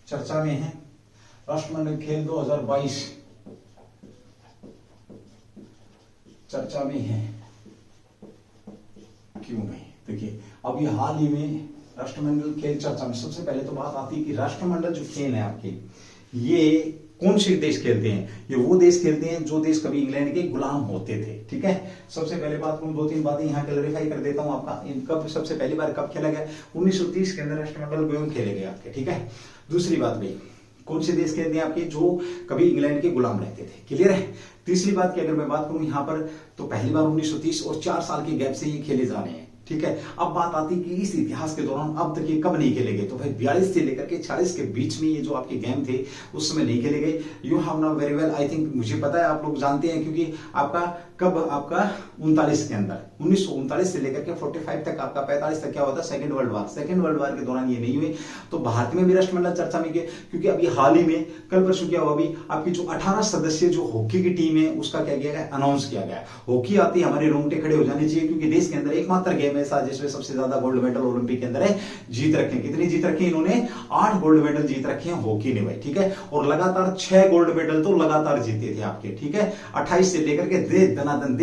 चर्चा में है। राष्ट्रमंडल खेल 2022 चर्चा में है, क्यों नहीं? देखिए, अभी हाल ही में राष्ट्रमंडल खेल चर्चा में सबसे पहले तो बात आती है कि राष्ट्रमंडल जो खेल है आपके, ये कौन से देश खेलते हैं? ये वो देश खेलते हैं जो देश कभी इंग्लैंड के गुलाम होते थे। ठीक है, सबसे पहले बात करूं, 2-3 बातें यहाँ क्लैरिफाई कर देता हूं आपका। कब सबसे पहली बार कब खेला गया? 1930 के अंदर राष्ट्रमंडल गेम खेले गए आपके। ठीक है, दूसरी बात भाई, कौन से देश खेलते हैं आपके जो कभी इंग्लैंड के गुलाम रहते थे। क्लियर है। तीसरी बात की अगर मैं बात करूं यहाँ पर, तो पहली बार 1930 और 4 साल के गैप से ये खेले जाने हैं। ठीक है, अब बात आती कि इस इतिहास के दौरान अब तक ये कब नहीं खेले गए, तो भाई 42 से लेकर के 46 के बीच में ये जो आपके गेम थे उस समय नहीं खेले गए। You have now very well, I think मुझे पता है आप लोग जानते हैं, क्योंकि आपका कब आपका 39 के अंदर 1939 से लेकर के 45 तक आपका 45 तक क्या होता है, second world war. Second world war के दौरान ये नहीं हुए, तो भारत में भी राष्ट्रमंडल चर्चा में गए, क्योंकि अभी हाल ही में कल परसों क्या हुआ, अभी आपकी जो 18 सदस्यीय जो हॉकी की टीम है उसका क्या किया गया, अनाउंस किया गया। हॉकी आती हमारे रोंगटे खड़े हो जाने चाहिए, क्योंकि देश के अंदर एकमात्र गेम ऐसा जिसमें सबसे ज्यादा गोल्ड मेडल ओलंपिक के अंदर है जीत रखे। कितनी जीत रखे इन्होंने? 8 गोल्ड मेडल जीत रखे हैं हॉकी ने भाई। ठीक है, और लगातार 6 गोल्ड मेडल तो लगातार जीते थे आपके। ठीक है, 28 से लेकर के दे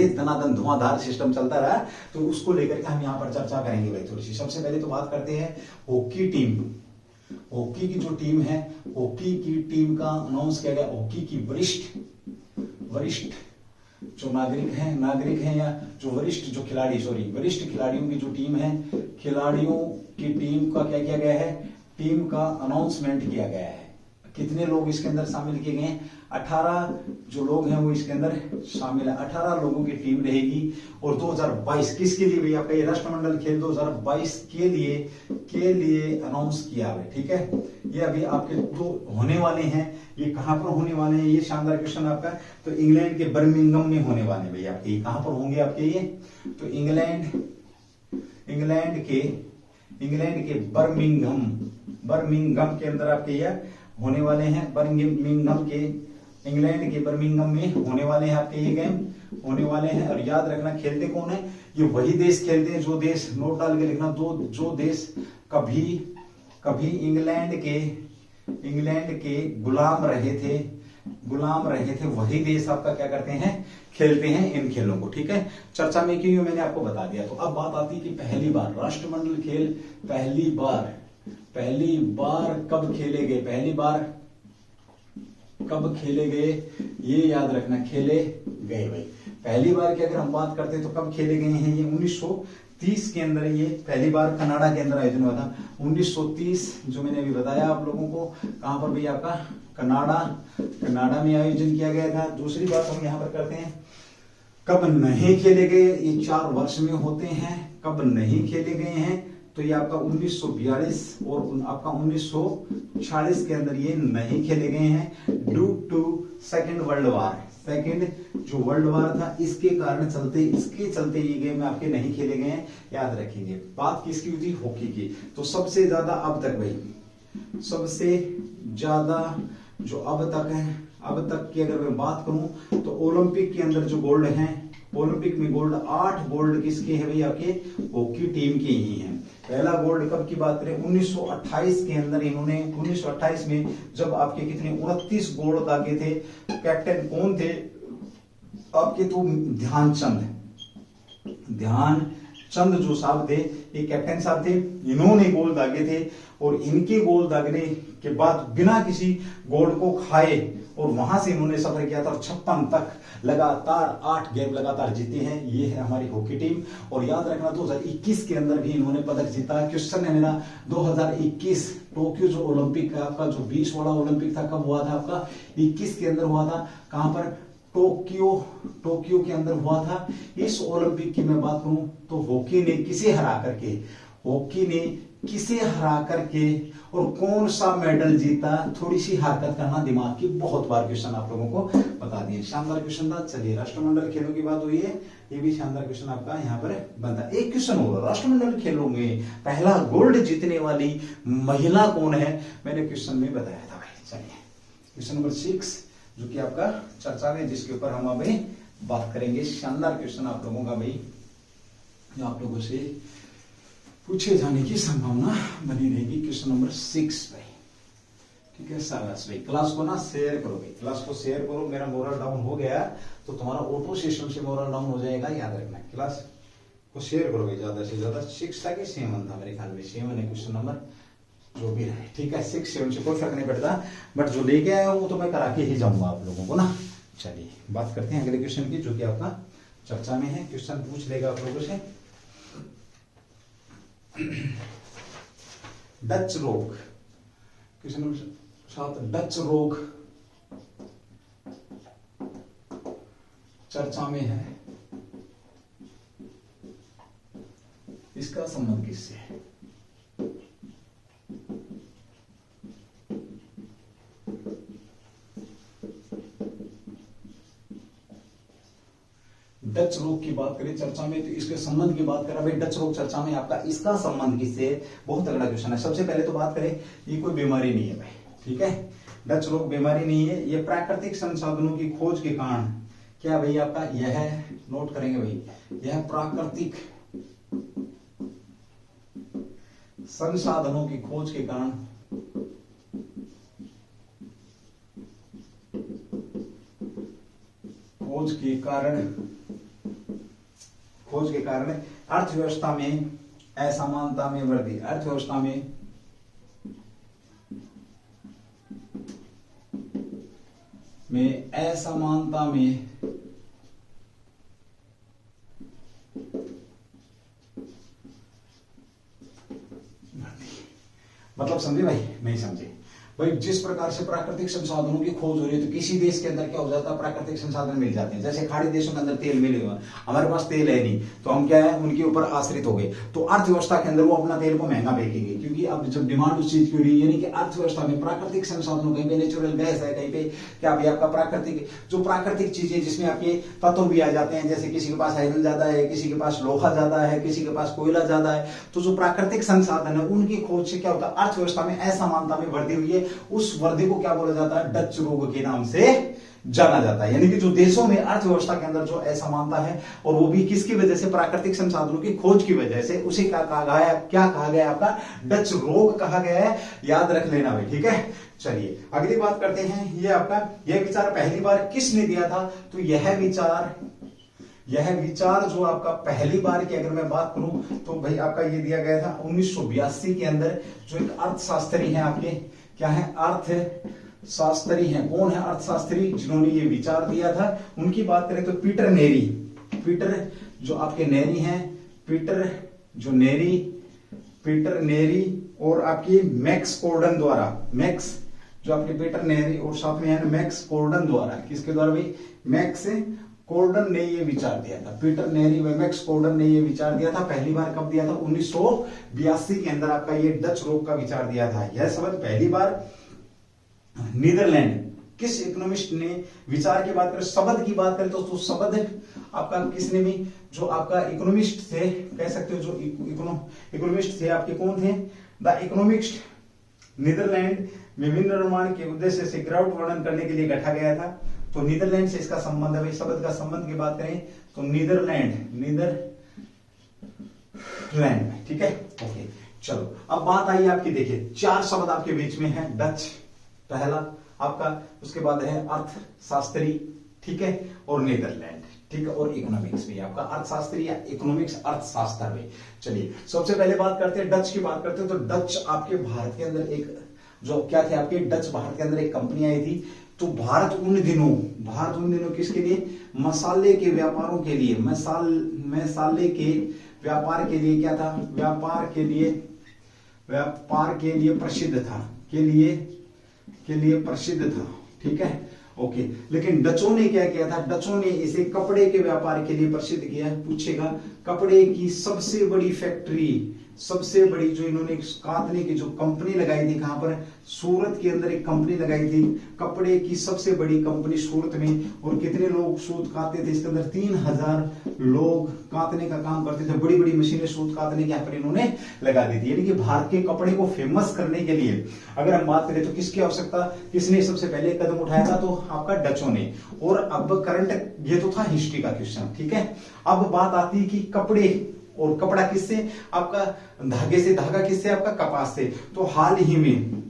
दनादन धुआंधार सिस्टम चलता रहा, तो उसको लेकर के हम यहाँ पर चर्चा करेंगे भाई थोड़ी सी। सबसे पहले तो बात करते हैं हॉकी टीम। हॉकी की जो टीम है, हॉकी की टीम का अनाउंस किया गया। हॉकी की वरिष्ठ जो नागरिक हैं या जो वरिष्ठ खिलाड़ियों की जो टीम है, खिलाड़ियों की टीम का क्या किया गया है, टीम का अनाउंसमेंट किया गया है। कितने लोग इसके अंदर शामिल किए गए हैं? 18 जो लोग हैं वो इसके अंदर शामिल है। 18 लोगों की टीम रहेगी। और 2022 किसके लिए भैया? आपका ये राष्ट्रमंडल खेल 2022 के लिए अनाउंस किया है। ठीक है, ये अभी आपके जो होने वाले हैं, ये कहां पर होने वाले हैं? ये शानदार क्वेश्चन आपका, तो इंग्लैंड के बर्मिंघम में होने वाले भैया आपके। कहां पर होंगे आपके ये? तो इंग्लैंड के बर्मिंघम के अंदर आपके ये होने वाले हैं। इंग्लैंड के बर्मिंघम में होने वाले हैं आपके ये गेम होने वाले हैं। और याद रखना, खेलते कौन है? ये वही देश खेलते हैं जो देश, नोट डाल के लिखना, जो देश कभी इंग्लैंड के गुलाम रहे थे, वही देश आपका क्या करते हैं, खेलते हैं इन खेलों को। ठीक है, चर्चा में क्यों मैंने आपको बता दिया। तो अब बात आती है कि पहली बार राष्ट्रमंडल खेल पहली बार कब खेले गए? पहली बार कब खेले गए, ये याद रखना, खेले गए भाई। पहली बार की अगर हम बात करते हैं तो कब खेले गए हैं? ये 1930 के अंदर ये पहली बार कनाडा के अंदर आयोजन हुआ था। 1930 जो मैंने अभी बताया आप लोगों को, कहां पर भी आपका कनाडा में आयोजन किया गया था। दूसरी बात हम यहां पर करते हैं, कब नहीं खेले गए, ये 4 वर्ष में होते हैं। कब नहीं खेले गए हैं तो ये आपका 1942 और आपका 1946 के अंदर ये नहीं खेले गए हैं due to second world war. Second जो वर्ल्ड वार था इसके चलते ये गेम आपके नहीं खेले गए हैं, याद रखेंगे। बात किसकी हुई थी, हॉकी की। तो सबसे ज्यादा अब तक भाई, सबसे ज्यादा जो अब तक है, अब तक की अगर मैं बात करूं तो ओलंपिक के अंदर जो गोल्ड है, ओलंपिक में गोल्ड 8 गोल्ड किसके है भाई, आपके हॉकी टीम के ही हैं। पहला गोल्ड कब की बात करें, 1928 के अंदर इन्होंने 1928 में जब आपके कितने 29 गोल्ड दागे थे। कैप्टन कौन थे आपके, तो ध्यानचंद जो साहब थे, ये कैप्टन साहब थे, इन्होंने गोल्ड दागे थे। और इनके गोल्ड दागने के बाद बिना किसी गोल्ड को खाए और वहां से इन्होंने सफर किया था और 56 तक लगातार 8 गेम लगातार जीते हैं। ये है हमारी हॉकी टीम। और याद रखना 2021 के अंदर भी इन्होंने पदक जीता। क्वेश्चन है मेरा 2021 टोक्यो जो ओलंपिक का आपका जो 20 वाला ओलंपिक था, कब हुआ था आपका, 21 के अंदर हुआ था। कहां पर, टोक्यो के अंदर हुआ था। इस ओलंपिक की मैं बात करूं तो हॉकी ने किसे हरा करके और कौन सा मेडल जीता, थोड़ी सी हरकत करना दिमाग की, बहुत बार क्वेश्चन आप लोगों को बता दिए। शानदार क्वेश्चन था। चलिए राष्ट्रमंडल खेलों की बात हुई है, ये भी शानदार क्वेश्चन आपका यहाँ पर बनता। एक क्वेश्चन होगा, राष्ट्रमंडल खेलों में पहला गोल्ड जीतने वाली महिला कौन है, मैंने क्वेश्चन में बताया था भाई। चलिए क्वेश्चन नंबर 6 जो कि आपका चर्चा में, जिसके ऊपर हम अभी बात करेंगे। शानदार क्वेश्चन आप लोगों का भाई, जो आप लोगों से पूछे जाने की संभावना बनी रहेगी। क्वेश्चन नंबर 6 भाई, ठीक है। शाबाश भाई, क्लास को ना शेयर करो भाई, क्लास को शेयर करो। मेरा मोरल डाउन हो गया तो तुम्हारा ऑटो सिस्टम से मोरल डाउन हो जाएगा, याद रखना। क्लास को शेयर करो भाई ज्यादा से ज्यादा। 6 था कि 7 था, मेरे ख्याल में 7 है क्वेश्चन नंबर, जो भी रहे, ठीक है। 6 7 से कोई फर्क नहीं पड़ता, बट जो लेके आया हूं वो तो मैं करा के ही जाऊंगा आप लोगों को ना। चलिए बात करते हैं अगले क्वेश्चन की, जो कि आपका चर्चा में है। क्वेश्चन पूछ लेगा आप लोगों से, डच रोग। क्वेश्चन नंबर 7, डच रोग चर्चा में है, इसका संबंध किससे है? डच रोग की बात करें चर्चा में तो इसके संबंध की बात करें भाई, डच रोग चर्चा में आपका इसका संबंध किससे, बहुत तगड़ा क्वेश्चन है। सबसे पहले तो बात करें, ये कोई बीमारी नहीं है भाई, ठीक है। डच रोग बीमारी नहीं है, ये प्राकृतिक संसाधनों की खोज के कारण, क्या भाई आपका यह नोट करेंगे भाई, यह प्राकृतिक संसाधनों की खोज के कारण अर्थव्यवस्था में असमानता में वृद्धि, अर्थव्यवस्था में असमानता में मतलब समझे भाई, नहीं समझे भाई। जिस प्रकार से प्राकृतिक संसाधनों की खोज हो रही है तो किसी देश के अंदर क्या हो जाता है, प्राकृतिक संसाधन मिल जाते हैं। जैसे खाड़ी देशों के अंदर तेल मिलेगा, हमारे पास तेल है नहीं, तो हम क्या है उनके ऊपर आश्रित हो गए। तो अर्थव्यवस्था के अंदर वो अपना तेल को महंगा बेचेंगे, क्योंकि अब जब डिमांड उस चीज की हो रही है, यानी कि अर्थव्यवस्था में प्राकृतिक संसाधनों, कहीं पे नेचुरल गैस है, कहीं पे क्या भाई आपका प्राकृतिक चीजें जिसमें आपके तत्व भी आ जाते हैं। जैसे किसी के पास आयरन ज्यादा है, किसी के पास लोहा ज्यादा है, किसी के पास कोयला ज्यादा है, तो जो प्राकृतिक संसाधन है उनकी खोज से क्या होता है, अर्थव्यवस्था में असमानता में वृद्धि हुई है। उस वृद्धि को क्या बोला जाता है, डच रोग के नाम से जाना जाता है। यानी कि जो देशों में अर्थव्यवस्था के अंदर जो असमानता है, और वो भी किसकी वजह से, प्राकृतिक संसाधनों की खोज की वजह से, उसे क्या कहा गया आपका, डच रोग कहा गया है। याद रख लेना भाई, ठीक है। चलिए अगली बात करते हैं। ये आपका यह विचार पहली बार किसने दिया था, तो यह विचार जो आपका पहली बार की अगर मैं बात करूं तो भाई आपका ये दिया गया था 1982 के अंदर। जो एक अर्थशास्त्री हैं आपके, क्या है, अर्थशास्त्री हैं। कौन है अर्थशास्त्री जिन्होंने ये विचार दिया था, उनकी बात करें तो पीटर जो आपके नेरी हैं, पीटर नेरी और आपकी मैक्स कोर्डन द्वारा, जो आपके पीटर नेरी और साथ में है मैक्स कोर्डन द्वारा, किसके द्वारा भाई, मैक्स कोर्डन ने ये विचार दिया था, पीटर नेरी वेमेक्स कोर्डन ने ये विचार दिया था। पहली बार कब दिया था? 1982 के अंदर आपका ये डच रोग का विचार दिया था। यह शब्द पहली बार नीदरलैंड किस इकोनॉमिस्ट ने विचार की बात करें, शब्द की बात करें तो शब्द आपका किसने भी, जो आपका इकोनॉमिस्ट थे, कह सकते हो जो इकोनॉमिस्ट थे आपके, कौन थे? द इकोनॉमिस्ट नीदरलैंड विभिन्न निर्माण के उद्देश्य से गिरावट वर्णन करने के लिए गठा गया था। तो नीदरलैंड से इसका संबंध है। शब्द का संबंध की बात करें तो नीदरलैंड, ठीक है, ओके। चलो अब बात आई आपकी, देखिए 4 शब्द आपके बीच में है। डच पहला आपका, उसके बाद है अर्थशास्त्री, ठीक है, और नीदरलैंड, ठीक है, और इकोनॉमिक्स भी आपका, अर्थशास्त्री या इकोनॉमिक्स अर्थशास्त्र भी। चलिए सबसे पहले बात करते हैं डच की बात करते हैं। तो डच आपके भारत के अंदर एक जो क्या थे आपके, डच भारत के अंदर एक कंपनी आई थी। तो भारत उन दिनों किसके लिए? मसाले के व्यापारों के लिए, मसाले के व्यापार के लिए क्या था? व्यापार के लिए प्रसिद्ध था, के लिए प्रसिद्ध था, ठीक है, ओके। लेकिन डचों ने क्या किया था? डचों ने इसे कपड़े के व्यापार के लिए प्रसिद्ध किया। पूछेगा कपड़े की सबसे बड़ी फैक्ट्री, सबसे बड़ी जो इन्होंने कातने की जो कंपनी लगाई थी, कहां पर? सूरत के अंदर एक कंपनी लगाई थी, कपड़े की सबसे बड़ी कंपनी सूरत में। और कितने लोग सूत काटते थे इसके अंदर? 3000 लोग कातने का काम करते थे। बड़ी बड़ी मशीनें सूत काटने के यहाँ पर इन्होंने लगा दी थी। यानी कि भारत के कपड़े को फेमस करने के लिए अगर हम बात करें तो किसकी आवश्यकता, किसने सबसे पहले कदम उठाया था? तो आपका डचों ने। और अब करंट, ये तो था हिस्ट्री का क्वेश्चन, ठीक है। अब बात आती है कि कपड़े, और कपड़ा किससे? आपका धागे से, धागा किससे? आपका कपास से। तो हाल ही में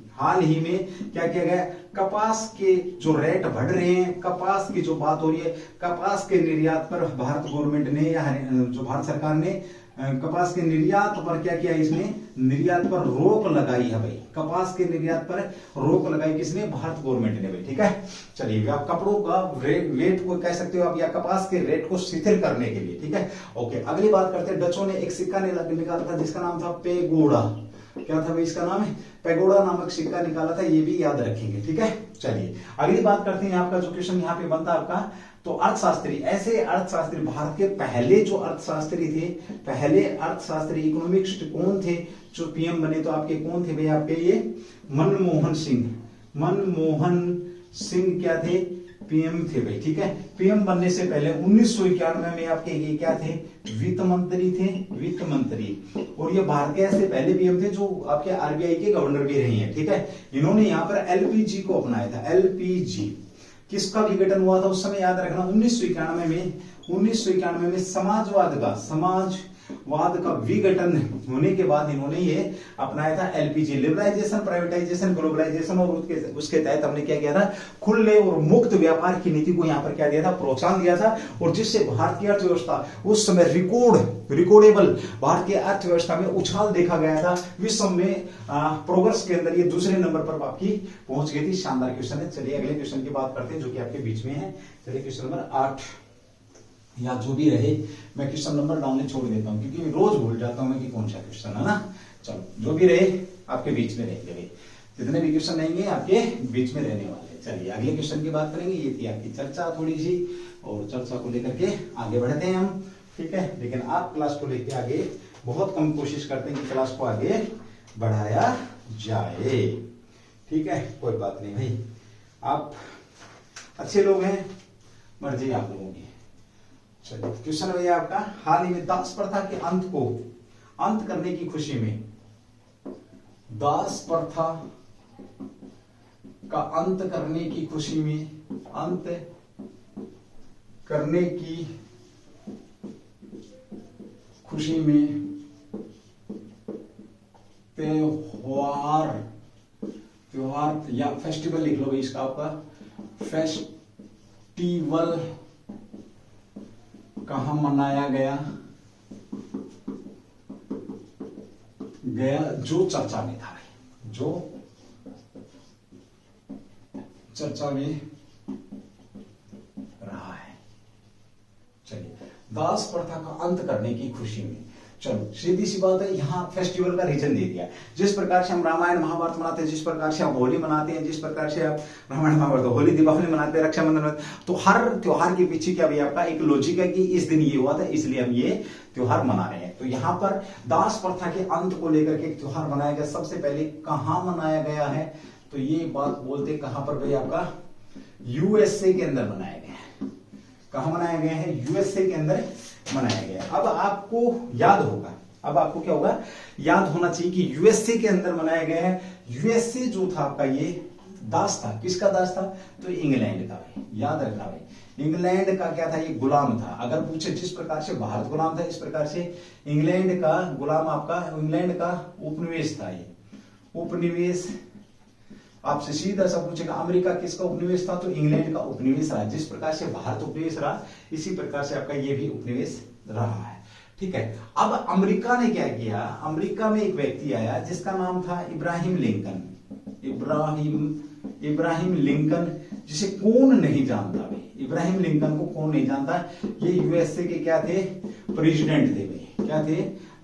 क्या किया गया? कपास के जो रेट बढ़ रहे हैं, कपास की जो बात हो रही है, कपास के निर्यात पर भारत गवर्नमेंट ने या जो भारत सरकार ने कपास के निर्यात पर क्या किया? इसने निर्यात पर रोक लगाई है भाई। कपास के निर्यात पर रोक लगाई किसने? भारत गवर्नमेंट ने भाई, ठीक है। चलिए आप कपड़ों का रेट को कह सकते हो आप, या कपास के रेट को शिथिल करने के लिए, ठीक है, ओके। अगली बात करते हैं, डचों ने एक सिक्का निकाला था जिसका नाम था पेगोडा। क्या था भाई इसका नाम? है पेगोडा नामक सिक्का निकाला था, ये भी याद रखेंगे, ठीक है। चलिए अगली बात करते हैं, आपका जो क्वेश्चन यहाँ पे बनता है आपका, तो अर्थशास्त्री, ऐसे अर्थशास्त्री, भारत के पहले जो अर्थशास्त्री थे, पहले अर्थशास्त्री इकोनॉमिस्ट कौन थे जो पीएम बने? तो आपके कौन थे भाई? आपके ये मनमोहन सिंह क्या थे? पीएम थे भाई, ठीक है। पीएम बनने से पहले 1991 में आपके ये क्या थे? वित्त मंत्री। और ये भारत के ऐसे पहले पीएम थे जो आपके आरबीआई के गवर्नर भी रहे हैं, ठीक है। इन्होंने यहाँ पर एलपीजी को अपनाया था। एलपीजी किसका विघटन हुआ था उस समय? याद रखना 1991 में समाजवाद का विघटन होने के बाद इन्होंने ये अपनाया था एलपीजी। लिबरलाइजेशन, प्राइवेटाइजेशन, ग्लोबलाइजेशन, और उसके तहत हमने क्या किया था? खुले और मुक्त व्यापार की नीति को यहाँ पर क्या दिया था? प्रोत्साहन दिया था। और जिससे भारत की अर्थव्यवस्था उस समय रिकॉर्डेबल भारत की अर्थव्यवस्था में उछाल देखा गया था। विश्व में प्रोग्रेस के अंदर ये दूसरे नंबर पर आपकी पहुंच गई थी। शानदार क्वेश्चन है। चलिए अगले क्वेश्चन की बात करते हैं जो कि आपके बीच में है। चलिए क्वेश्चन नंबर 8 या जो भी रहे, मैं क्वेश्चन नंबर डालने छोड़ देता हूं क्योंकि रोज भूल जाता हूं मैं कि कौन सा क्वेश्चन है ना। चलो जो भी रहे आपके बीच में रहेंगे, जितने भी क्वेश्चन रहेंगे आपके बीच में रहने वाले। चलिए अगले क्वेश्चन की बात करेंगे। ये थी आपकी चर्चा थोड़ी सी, और चर्चा को लेकर के आगे बढ़ते हैं हम, ठीक है। लेकिन आप क्लास को लेकर आगे बहुत कम कोशिश करते हैं कि क्लास को आगे बढ़ाया जाए, ठीक है। कोई बात नहीं भाई, आप अच्छे लोग हैं, मर्जी आप लोगों की। चलिए क्वेश्चन भैया आपका, हाल ही में दास प्रथा के अंत करने की खुशी में, दास प्रथा का अंत करने की खुशी में, अंत करने की खुशी में त्योहार या फेस्टिवल लिख लो भाई इसका, आपका फेस्टिवल कहां मनाया गया जो चर्चा में था भाई, जो चर्चा में रहा है। चलिए दास प्रथा का अंत करने की खुशी में, चलो सीधी सी बात है, यहाँ फेस्टिवल का रीजन दे दिया। जिस प्रकार से हम रामायण महाभारत मनाते हैं, जिस प्रकार से हम होली मनाते हैं, जिस प्रकार से आप रामायण महाभारत होली दीपावली मनाते हैं, रक्षाबंधन मनाते हैं, तो हर त्योहार के पीछे क्या भैया आपका एक लॉजिक है कि इस दिन ये हुआ था इसलिए हम ये त्योहार मना रहे हैं। तो यहाँ पर दास प्रथा के अंत को लेकर के एक त्योहार मनाया गया। सबसे पहले कहाँ मनाया गया है, तो ये बात बोलते कहां पर भैया आपका यूएसए के अंदर मनाया गया है। कहां मनाया गया है, यूएसए के अंदर मनाया गया। अब आपको याद होगा, अब आपको क्या होगा, याद होना चाहिए कि यूएसए के अंदर मनाया गया है। यूएसए जो था आपका ये दास था, किसका दास था, तो इंग्लैंड का भाई, याद रखना भाई, इंग्लैंड का क्या था, ये गुलाम था। अगर पूछे जिस प्रकार से भारत गुलाम था, इस प्रकार से इंग्लैंड का गुलाम आपका, इंग्लैंड का उपनिवेश था ये, उपनिवेश। आपसे सीधा सा पूछेगा अमेरिका किसका उपनिवेश था, तो इंग्लैंड का उपनिवेश रहा। जिस प्रकार से भारत उपनिवेश रहा, इसी प्रकार से आपका ये भी उपनिवेश रहा है, ठीक है। अब अमेरिका ने क्या किया, अमेरिका में एक व्यक्ति आया जिसका नाम था इब्राहिम लिंकन। इब्राहिम लिंकन, जिसे कौन नहीं जानता भाई, इब्राहिम लिंकन को कौन नहीं जानता। ये यूएसए के क्या थे, प्रेसिडेंट थे भाई, क्या थे,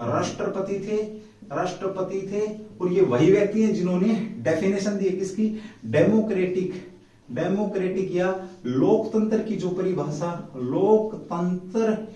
राष्ट्रपति थे, राष्ट्रपति थे। और ये वही व्यक्ति हैं जिन्होंने डेफिनेशन दी किसकी, डेमोक्रेटिक या लोकतंत्र की जो परिभाषा, लोकतंत्र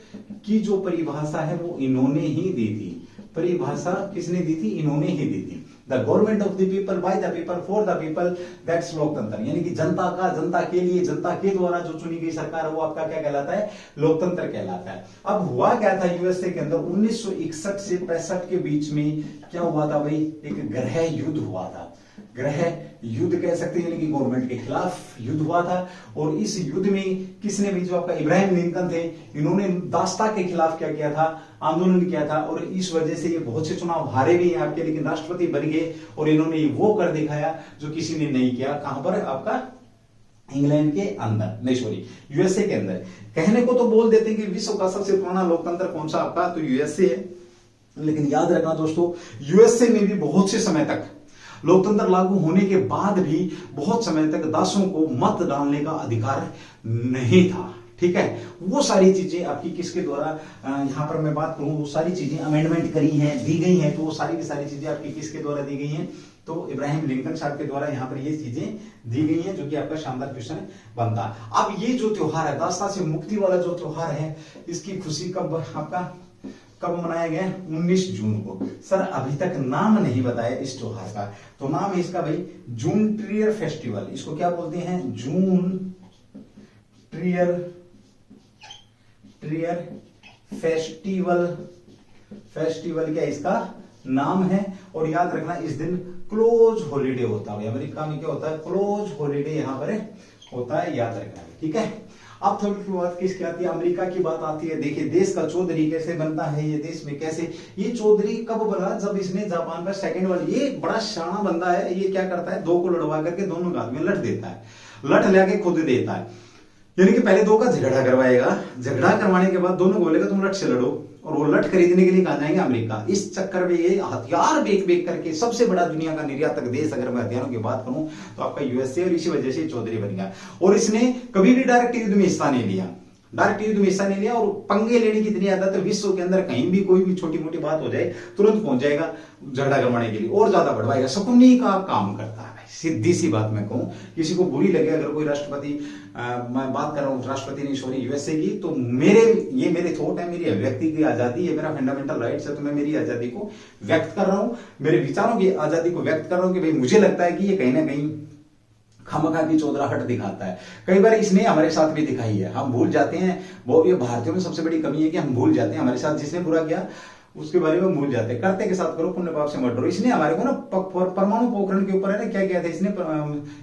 की जो परिभाषा है वो इन्होंने ही दी थी। परिभाषा किसने दी थी, इन्होंने ही दी थी। The government of the people, by the people, for the people, that's लोकतंत्र। यानी कि जनता का, जनता के लिए, जनता के द्वारा जो चुनी गई सरकार है वो आपका क्या कहलाता है, लोकतंत्र कहलाता है। अब हुआ क्या था यूएसए के अंदर 1961 से 65 के बीच में क्या हुआ था भाई, एक गृह युद्ध हुआ था। गृह युद्ध कह सकते हैं, यानी कि गवर्नमेंट के खिलाफ युद्ध हुआ था। और इस युद्ध में किसने भी, जो आपका इब्राहिम लिंकन थे, इन्होंने दासता के खिलाफ क्या किया था, आंदोलन किया था। और इस वजह से ये बहुत से चुनाव हारे भी हैं आपके, लेकिन राष्ट्रपति बन गए। और इन्होंने वो कर दिखाया जो किसी ने नहीं किया। कहां पर, आपका इंग्लैंड के अंदर, नहीं सॉरी यूएसए के अंदर। कहने को तो बोल देते हैं कि विश्व का सबसे पुराना लोकतंत्र कौन सा आपका, तो यूएसए है। लेकिन याद रखना दोस्तों, यूएसए में भी बहुत से समय तक, लोकतंत्र लागू होने के बाद भी बहुत समय तक दासों को मत डालने का अधिकार नहीं था, ठीक है। वो सारी चीजें आपकी किसके द्वारा, यहां पर मैं बात करूं, वो सारी चीजें अमेंडमेंट करी हैं, दी गई हैं। तो वो सारी की सारी चीजें आपकी किसके द्वारा दी गई हैं, तो इब्राहिम लिंकन साहब के द्वारा यहाँ पर ये चीजें दी गई हैं, जो कि आपका शानदार क्वेश्चन बनता। अब ये जो त्योहार है, दासता से मुक्ति वाला जो त्योहार है, इसकी खुशी कब आपका, कब मनाया गया, 19 जून को। सर अभी तक नाम नहीं बताया इस त्योहार का, तो नाम है इसका भाई जून ट्रियर फेस्टिवल। इसको क्या बोलते हैं, जून ट्रियर फेस्टिवल। फेस्टिवल क्या इसका नाम है। और याद रखना इस दिन क्लोज हॉलीडे होता है अमेरिका में, क्या होता है, क्लोज हॉलीडे यहां पर होता है, याद रखना, ठीक है। अब थोड़ी बात किसकी आती है, अमेरिका की बात आती है। देखिए देश का चौधरी कैसे बनता है, ये देश में कैसे, ये चौधरी कब बना, जब इसने जापान पर सेकंड वर्ल्ड, ये बड़ा शाना बंदा है। ये क्या करता है, दो को लड़वा करके दोनों हाथ में लठ देता है, लठ लेके खुद देता है। यानी कि पहले दो का झगड़ा करवाएगा, झगड़ा करवाने के बाद दोनों बोलेगा तुम लठ से लड़ो, और वो लठ खरीदने के लिए कहा जाएंगे अमेरिका। इस चक्कर में ये हथियार बेच बेच करके सबसे बड़ा दुनिया का निर्यातक देश, अगर मैं हथियारों की बात करूं तो आपका यूएसए, और इसी वजह से चौधरी बन गया। और इसने कभी भी डायरेक्ट युद्ध में हिस्सा नहीं लिया, डायरेक्ट युद्ध में हिस्सा नहीं लिया। और पंगे लेने की इतनी आदत है, विश्व के अंदर कहीं भी कोई भी छोटी मोटी बात हो जाए तुरंत पहुंच जाएगा झगड़ा करवाने के लिए, और ज्यादा बढ़वाएगा। शकुनी का काम करता है, सीधी सी बात मैं कहूं, किसी को बुरी लगे अगर कोई राष्ट्रपति, मैं बात कर रहा हूं राष्ट्रपति नहीं सॉरी यूएसए की, तो ये मेरे थॉट है, मेरी अभिव्यक्ति की आजादी है, मेरा फंडामेंटल राइट्स है। तो मैं मेरी आजादी को व्यक्त कर रहा हूं, मेरे विचारों की आजादी को व्यक्त कर रहा हूं कि भाई मुझे लगता है कि ये कहीं ना कहीं खामखा की चौधराहट दिखाता है। कई बार इसने हमारे साथ भी दिखाई है, हम भूल जाते हैं। वो ये भारतीयों में सबसे बड़ी कमी है कि हम भूल जाते हैं, हमारे साथ जिसने बुरा किया उसके बारे में भूल जाते हैं। करते के साथ करो, पुण्य पाप से मत डरो। इसने हमारे को ना परमाणु पोखरण के ऊपर है ना क्या किया था,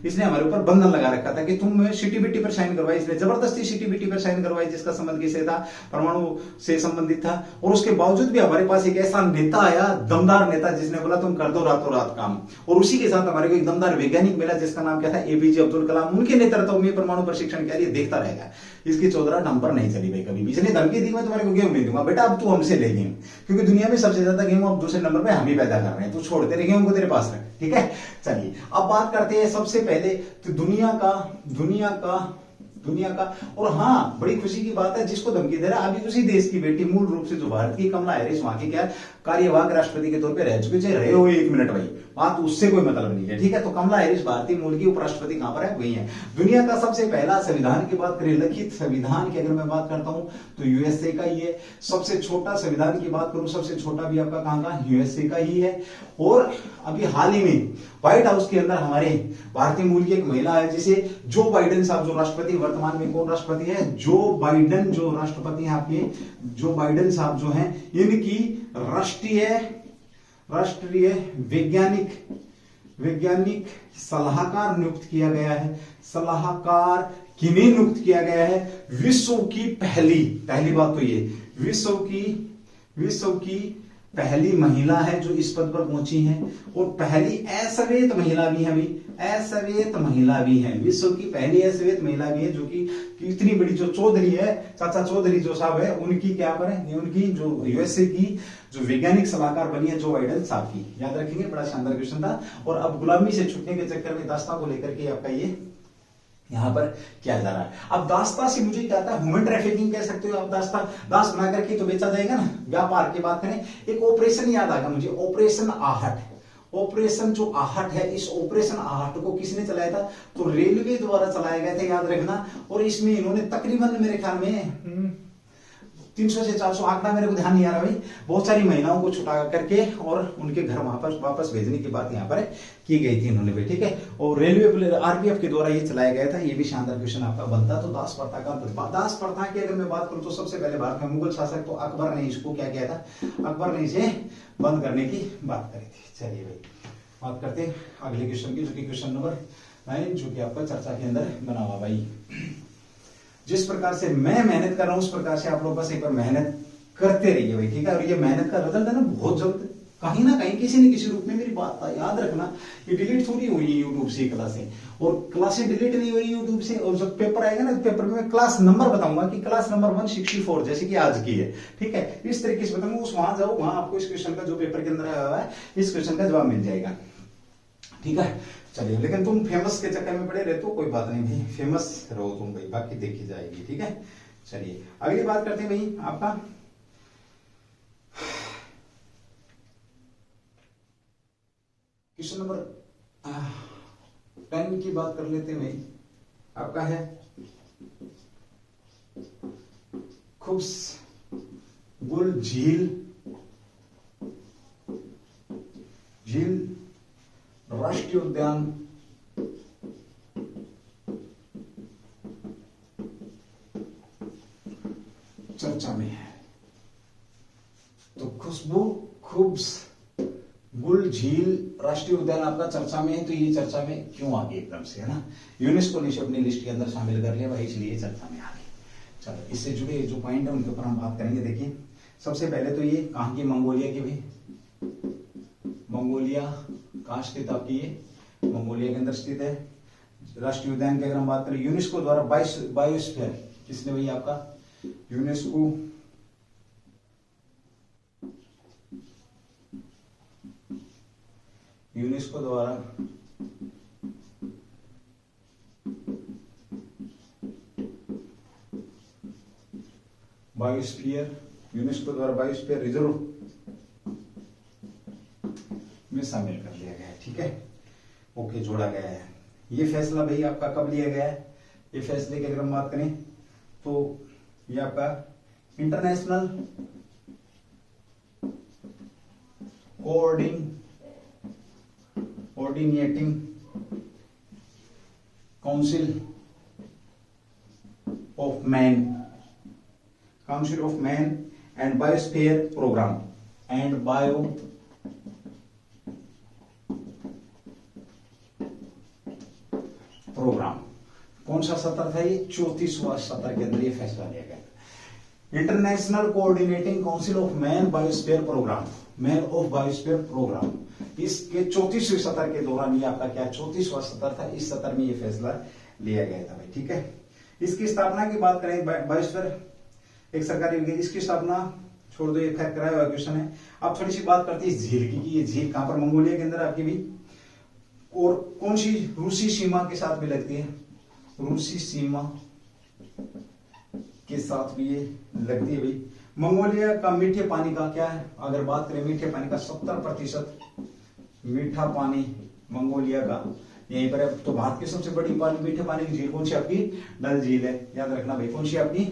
इसने हमारे ऊपर बंधन लगा रखा था कि तुम सिटी-बिटी पर साइन करवाई। इसने जबरदस्ती सिटी-बिटी पर साइन करवाई, जिसका संबंध किससे था, परमाणु से संबंधित था। और उसके बावजूद भी हमारे पास एक ऐसा नेता आया, दमदार नेता, जिसने बोला तुम कर दो रातों रात काम। और उसी के साथ हमारे को एक दमदार वैज्ञानिक मिला जिसका नाम क्या था, एपीजे अब्दुल कलाम। उनके नेतृत्व में परमाणु परीक्षण किया, देखता रहेगा। इसकी चौधराहट हम पर नहीं चली भाई कभी भी। इसने धमकी दी मैं तुम्हारे को गेहूं नहीं दूंगा बेटा, अब तू हमसे ले गेहूं, क्योंकि दुनिया में सबसे ज्यादा गेहूं अब दूसरे नंबर पे हम ही पैदा कर रहे हैं। तू छोड़, तेरे गेहूं को तेरे पास रख, ठीक है। चलिए अब बात करते हैं सबसे पहले तो दुनिया का दुनिया का। और हाँ, बड़ी खुशी की बात है, जिसको धमकी दे रहा है अभी उसी देश की बेटी, मूल रूप से जो भारत की कमला हैरिस, वहां की क्या कार्यवाहक राष्ट्रपति के तौर पे रह चुके, चाहे रहे हो 1 मिनट भाई, बात उससे कोई मतलब नहीं है, ठीक है। तो कमला हैरिस भारतीय मूल की उपराष्ट्रपति कहां पर है, वही है। दुनिया का सबसे पहला संविधान की बात करें, लिखित संविधान की अगर मैं बात करता हूं तो यूएसए का ही है। सबसे छोटा संविधान की बात करूं, सबसे छोटा भी आपका कहां का, यूएसए का ही है। और अभी हाल ही में व्हाइट हाउस के अंदर हमारे भारतीय मूल की एक महिला है, जिसे जो बाइडेन साहब, जो राष्ट्रपति वर्तमान में कौन राष्ट्रपति है, जो बाइडेन जो राष्ट्रपति हैं आपके, जो बाइडेन साहब जो हैं, इनकी राष्ट्रीय वैज्ञानिक सलाहकार नियुक्त किया गया है। सलाहकार किन्हें नियुक्त किया गया है, विश्व की पहली बात तो ये विश्व की पहली महिला है जो इस पद पर पहुंची है, और पहली अश्वेत महिला भी है भाई, अश्वेत महिला भी है, विश्व की पहली अश्वेत महिला भी है, जो कि इतनी बड़ी, जो चौधरी है, चाचा चौधरी जो साहब है, उनकी क्या पर है, उनकी जो यूएसए की जो वैज्ञानिक सलाहकार बनी है जो बाइडेन साहब की, याद रखेंगे, बड़ा शानदार क्वेश्चन था। और अब गुलामी से छूटने के चक्कर में दास्ता को लेकर के आपका ये यहां पर क्या जा रहा है। अब दास्ता से मुझे क्या आता है, ह्यूमन ट्रैफिकिंग कह सकते हो आप, दास बना करके तो बेचा जाएगा ना, व्यापार की बात करें। एक ऑपरेशन याद आ गया मुझे, ऑपरेशन आहट, ऑपरेशन जो आहट है, इस ऑपरेशन आहट को किसने चलाया था, तो रेलवे द्वारा चलाया गया था, याद रखना। और इसमें इन्होंने तकरीबन मेरे ख्याल में 300 से 400, आंकड़ा मेरे को ध्यान नहीं आ रहा भाई, बहुत सारी महिलाओं को छुटा करके और उनके घर वापस भेजने की बात यहाँ पर की गई थी इन्होंने भी, ठीक है। और रेलवे आरपीएफ के द्वारा ये चलाया गया था, ये भी शानदार क्वेश्चन आपका बनता। तो दास प्रथा की अगर मैं बात करूं तो सबसे पहले भारत में मुगल शासक तो अकबर ने इसको क्या किया था, अकबर ने इसे बंद करने की बात करी थी। चलिए भाई, बात करते हैं अगले क्वेश्चन की, जो कि क्वेश्चन नंबर 9, जो कि आपका चर्चा के अंदर बना हुआ भाई। जिस प्रकार से मैं मेहनत कर रहा हूं उस प्रकार से आप लोग बस एक बार मेहनत करते रहिए भाई, ठीक है। और ये मेहनत का रिजल्ट है ना बहुत जल्द, कहीं ना कहीं किसी न किसी रूप में, मेरी बात याद रखना, ये डिलीट थोड़ी हुई है यूट्यूब से क्लासें, और क्लासें डिलीट नहीं हो रही यूट्यूब से। और जब पेपर आएगा ना, पेपर में मैं क्लास नंबर बताऊंगा कि क्लास नंबर 164 जैसे कि आज की है, ठीक है, इस तरीके से बताऊंगा। उस वहां जाओ, वहां आपको इस क्वेश्चन का जो पेपर के अंदर आया हुआ है, इस क्वेश्चन का जवाब मिल जाएगा, ठीक है। चलिए, लेकिन तुम फेमस के चक्कर में पड़े रहते हो, कोई बात नहीं भाई, फेमस रहो तुम भाई, बाकी देखी जाएगी, ठीक है। चलिए अगली बात करते हैं भाई, आपका क्वेश्चन नंबर 10 की बात कर लेते हैं भाई। आपका है खुशबुल झील राष्ट्रीय उद्यान चर्चा में है। तो खुशबुल झील राष्ट्रीय उद्यान आपका चर्चा में है, तो ये चर्चा में क्यों आ गई एकदम से, है ना, यूनेस्को ने इसे अपनी लिस्ट के अंदर शामिल कर लिया भाई, इसलिए चर्चा में आ गई। चलो, इससे जुड़े जो पॉइंट है उनके ऊपर हम बात करेंगे। देखिए, सबसे पहले तो ये कहां की, मंगोलिया की भाई, मंगोलिया कहां स्थित आपकी, ये मंगोलिया के अंदर स्थित है। राष्ट्रीय उद्यान की अगर हम बात करें, यूनेस्को द्वारा बायोस्फीयर, किसने भाई आपका, यूनेस्को द्वारा बायोस्फीयर रिजर्व में शामिल कर लिया गया है, ठीक है, ओके, जोड़ा गया है। ये फैसला भाई आपका कब लिया गया है, ये फैसले की अगर हम बात करें तो ये आपका international coordinating council of man and biosphere programme कौन सा सत्र था ये, 34वां सत्र के अंदर ये फैसला लिया गया। International coordinating council of man biosphere programme, इसके 34वें सत्र के दौरान ये आपका क्या 34वां सत्र था, इस सत्र में ये फैसला लिया गया था भाई, ठीक है। इसकी स्थापना की बात करें, बायोस्फीयर एक सरकारी विभाग, इसकी स्थापना छोड़ दो, ये खैर कराया हुआ क्वेश्चन है। अब थोड़ी सी बात करते हैं झील की, ये झील कहां पर, मंगोलिया के अंदर आपकी भी, और कौन सी रूसी सीमा के साथ भी लगती है, रूसी सीमा के साथ भी ये लगती है भाई। मंगोलिया का मीठे पानी का क्या है, अगर बात करें मीठे पानी का 70% मीठा पानी मंगोलिया का यहीं पर है। तो भारत की सबसे बड़ी मीठे पानी की झील कौन सी आपकी, डल झील है, याद रखना भाई। कौन सी आपकी,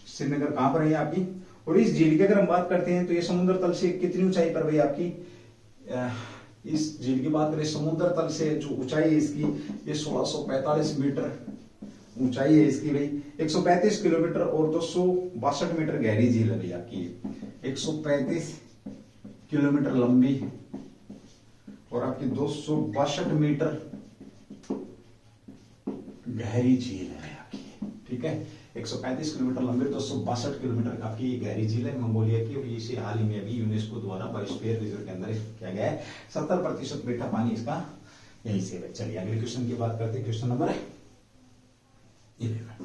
श्रीनगर कहां पर है आपकी। और इस झील की अगर हम बात करते हैं तो ये समुद्र तल से कितनी ऊंचाई पर भाई आपकी, इस झील की बात करें समुद्र तल से जो ऊंचाई है इसकी ये 1645 मीटर ऊंचाई है इसकी भाई, 135 किलोमीटर और 262 मीटर गहरी झील है भाई आपकी। 135 किलोमीटर लंबी और आपकी 262 मीटर गहरी झील है आपकी, ठीक है। 135 किलोमीटर लंबी, 262 किलोमीटर आपकी गहरी झील है मंगोलिया की। और इसे हाल ही में अभी यूनेस्को द्वारा बायोस्फीयर रिजर्व के अंदर किया गया है। 70% मीठा पानी इसका यहीं से है। चलिए अगले क्वेश्चन की बात करते हैं। Question number 11।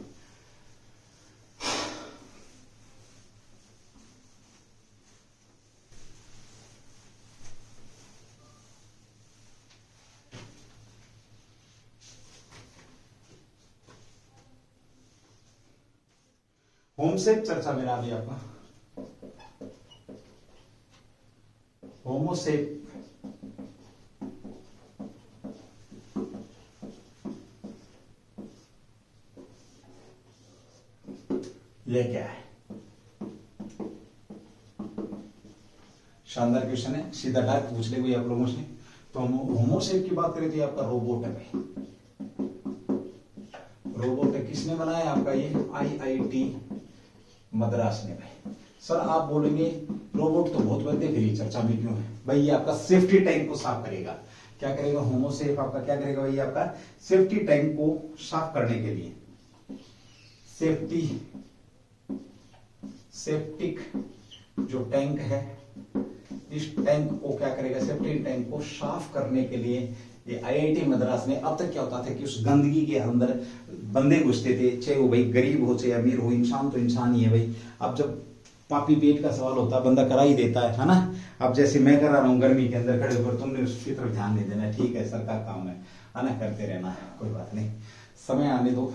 होमसेप चर्चा मेरा अभी आपका होमोसेप ये क्या है, शानदार क्वेश्चन है, सीधा डायरेक्ट पूछ ले कोई आप लोगों से। तो हम होमोसेप की बात करें तो ये आपका रोबोट है भाई, रोबोट है। किसने बनाया आपका ये, IIT मद्रास ने भाई। सर आप बोलेंगे रोबोट तो बहुत बनते, फिर ये चर्चा में क्यों है भाई। ये आपका सेफ्टी टैंक को साफ करेगा। क्या करेगा होमोसेप आपका, क्या करेगा भाई आपका सेफ्टी टैंक को साफ करने के लिए, सेप्टिक जो टैंक है इस टैंक को क्या करेगा, सेफ्टी टैंक को साफ करने के लिए ये IIT मद्रास में। अब तक क्या होता था कि उस गंदगी के अंदर बंदे घुसते थे, चाहे वो भाई गरीब हो चाहे अमीर हो, इंसान तो इंसान ही है भाई। अब जब पापी पेट का सवाल होता है बंदा करा ही देता है ना। अब जैसे मैं करा रहा हूँ गर्मी के अंदर खड़े होकर, तुमने उसकी तरफ ध्यान नहीं देना, ठीक है सर का काम है ना, करते रहना, कोई बात नहीं, समय आने दो।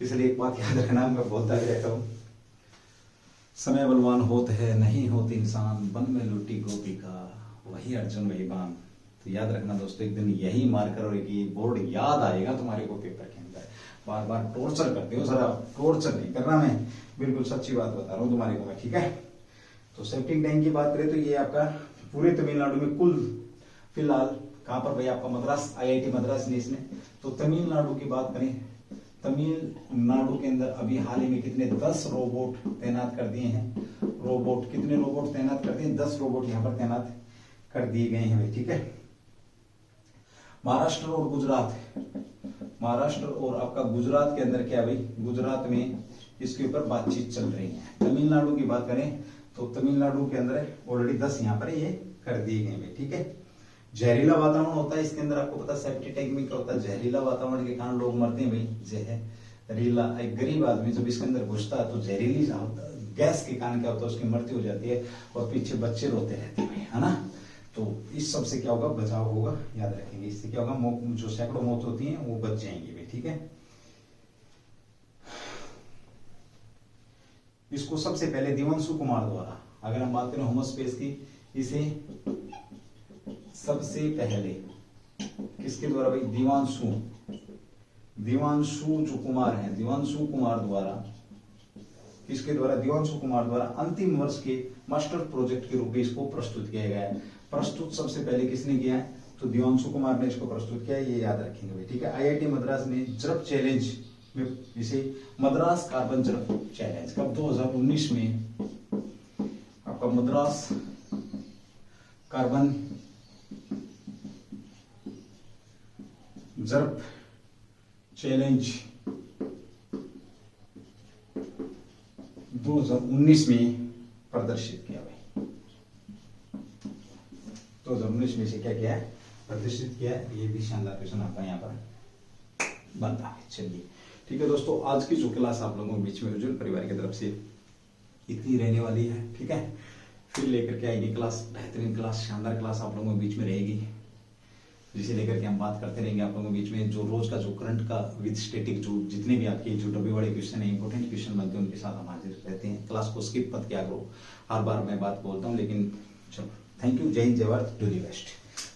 इसलिए एक बात याद रखना, मैं बोलता रहता हूँ, समय बलवान होते है नहीं होते इंसान, बन में लुटी गोपिका वही अर्जुन वही बाण। तो याद रखना दोस्तों, एक दिन यही मार्कर और एक बोर्ड याद आएगा तुम्हारे को पेपर के अंदर। बार बार टॉर्चर करते हो सर, आप टॉर्चर नहीं करना, मैं बिल्कुल सच्ची बात बता रहा हूँ तुम्हारे को मैं, ठीक है। तो सेप्टिक टैंक की बात करें तो ये आपका पूरे तमिलनाडु में कुल फिलहाल कहां पर भाई आपका मद्रास, IIT मद्रास ने इसने। तो तमिलनाडु की बात करें, तमिलनाडु के अंदर अभी हाल ही में कितने 10 रोबोट तैनात कर दिए हैं। रोबोट कितने रोबोट तैनात कर दिए, 10 रोबोट यहाँ पर तैनात कर दिए गए हैं, ठीक है। महाराष्ट्र और गुजरात, महाराष्ट्र और आपका गुजरात के अंदर क्या भाई, गुजरात में इसके ऊपर बातचीत चल रही है। तमिलनाडु की बात करें तो तमिलनाडु के अंदर ऑलरेडी 10 यहाँ पर ये कर दिए गए हैं, ठीक है। जहरीला वातावरण होता है इसके अंदर, आपको पता है सेप्टिक टैंक में क्या होता है, जहरीला वातावरण के कारण लोग मरते हैं भाई। जहरीला, एक गरीब आदमी जब इसके अंदर घुसता है तो जहरीली गैस के कारण क्या होता है उसकी मृत्यु हो जाती है और पीछे बच्चे रोते रहते हैं, है ना। तो इस सब से क्या होगा, बचाव होगा, याद रखेंगे। इससे क्या होगा, जो सैकड़ों मौत होती है वो बच जाएंगी भाई, ठीक है। इसको सबसे पहले दिवंशु कुमार द्वारा, अगर हम बात करें होमोस्पेस की, इसे सबसे पहले किसके द्वारा भाई, दिवांशु जो कुमार है, दिवांशु कुमार द्वारा, किसके द्वारा, दिवांशु कुमार द्वारा अंतिम वर्ष के मास्टर प्रोजेक्ट के रूप में इसको प्रस्तुत किया गया है। प्रस्तुत सबसे पहले किसने किया है, तो दिवांशु कुमार ने इसको प्रस्तुत किया है, ये याद रखेंगे भाई, ठीक है। IIT मद्रास ने जरब चैलेंज में इसे मद्रास कार्बन जरब चैलेंज कब 2019 में आपका मद्रास कार्बन जरब चैलेंज 2019 में प्रदर्शित किया भाई। 2019 में से क्या किया है, प्रदर्शित किया है। ये भी शानदार क्वेश्चन आपका यहाँ पर बनता है। चलिए ठीक है दोस्तों, आज की जो क्लास आप लोगों के बीच में उज्जवल परिवार की तरफ से इतनी रहने वाली है, ठीक है। फिर लेकर के आएगी क्लास, बेहतरीन क्लास, शानदार क्लास आप लोगों के बीच में रहेगी। जिसे लेकर के हम बात करते रहेंगे आप लोगों के बीच में। जो रोज का जो करंट का विद स्टैटिक जो जितने भी आपके जो डब्बे वाले क्वेश्चन है, इंपॉर्टेंट क्वेश्चन बनते हैं, उनके साथ हम हाजिर रहते हैं। क्लास को स्किप मत किया करो, हर बार मैं बात बोलता हूँ, लेकिन चलो थैंक यू, जय हिंद, जय भारत, डू दी बेस्ट,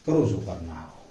करो जो करना हो।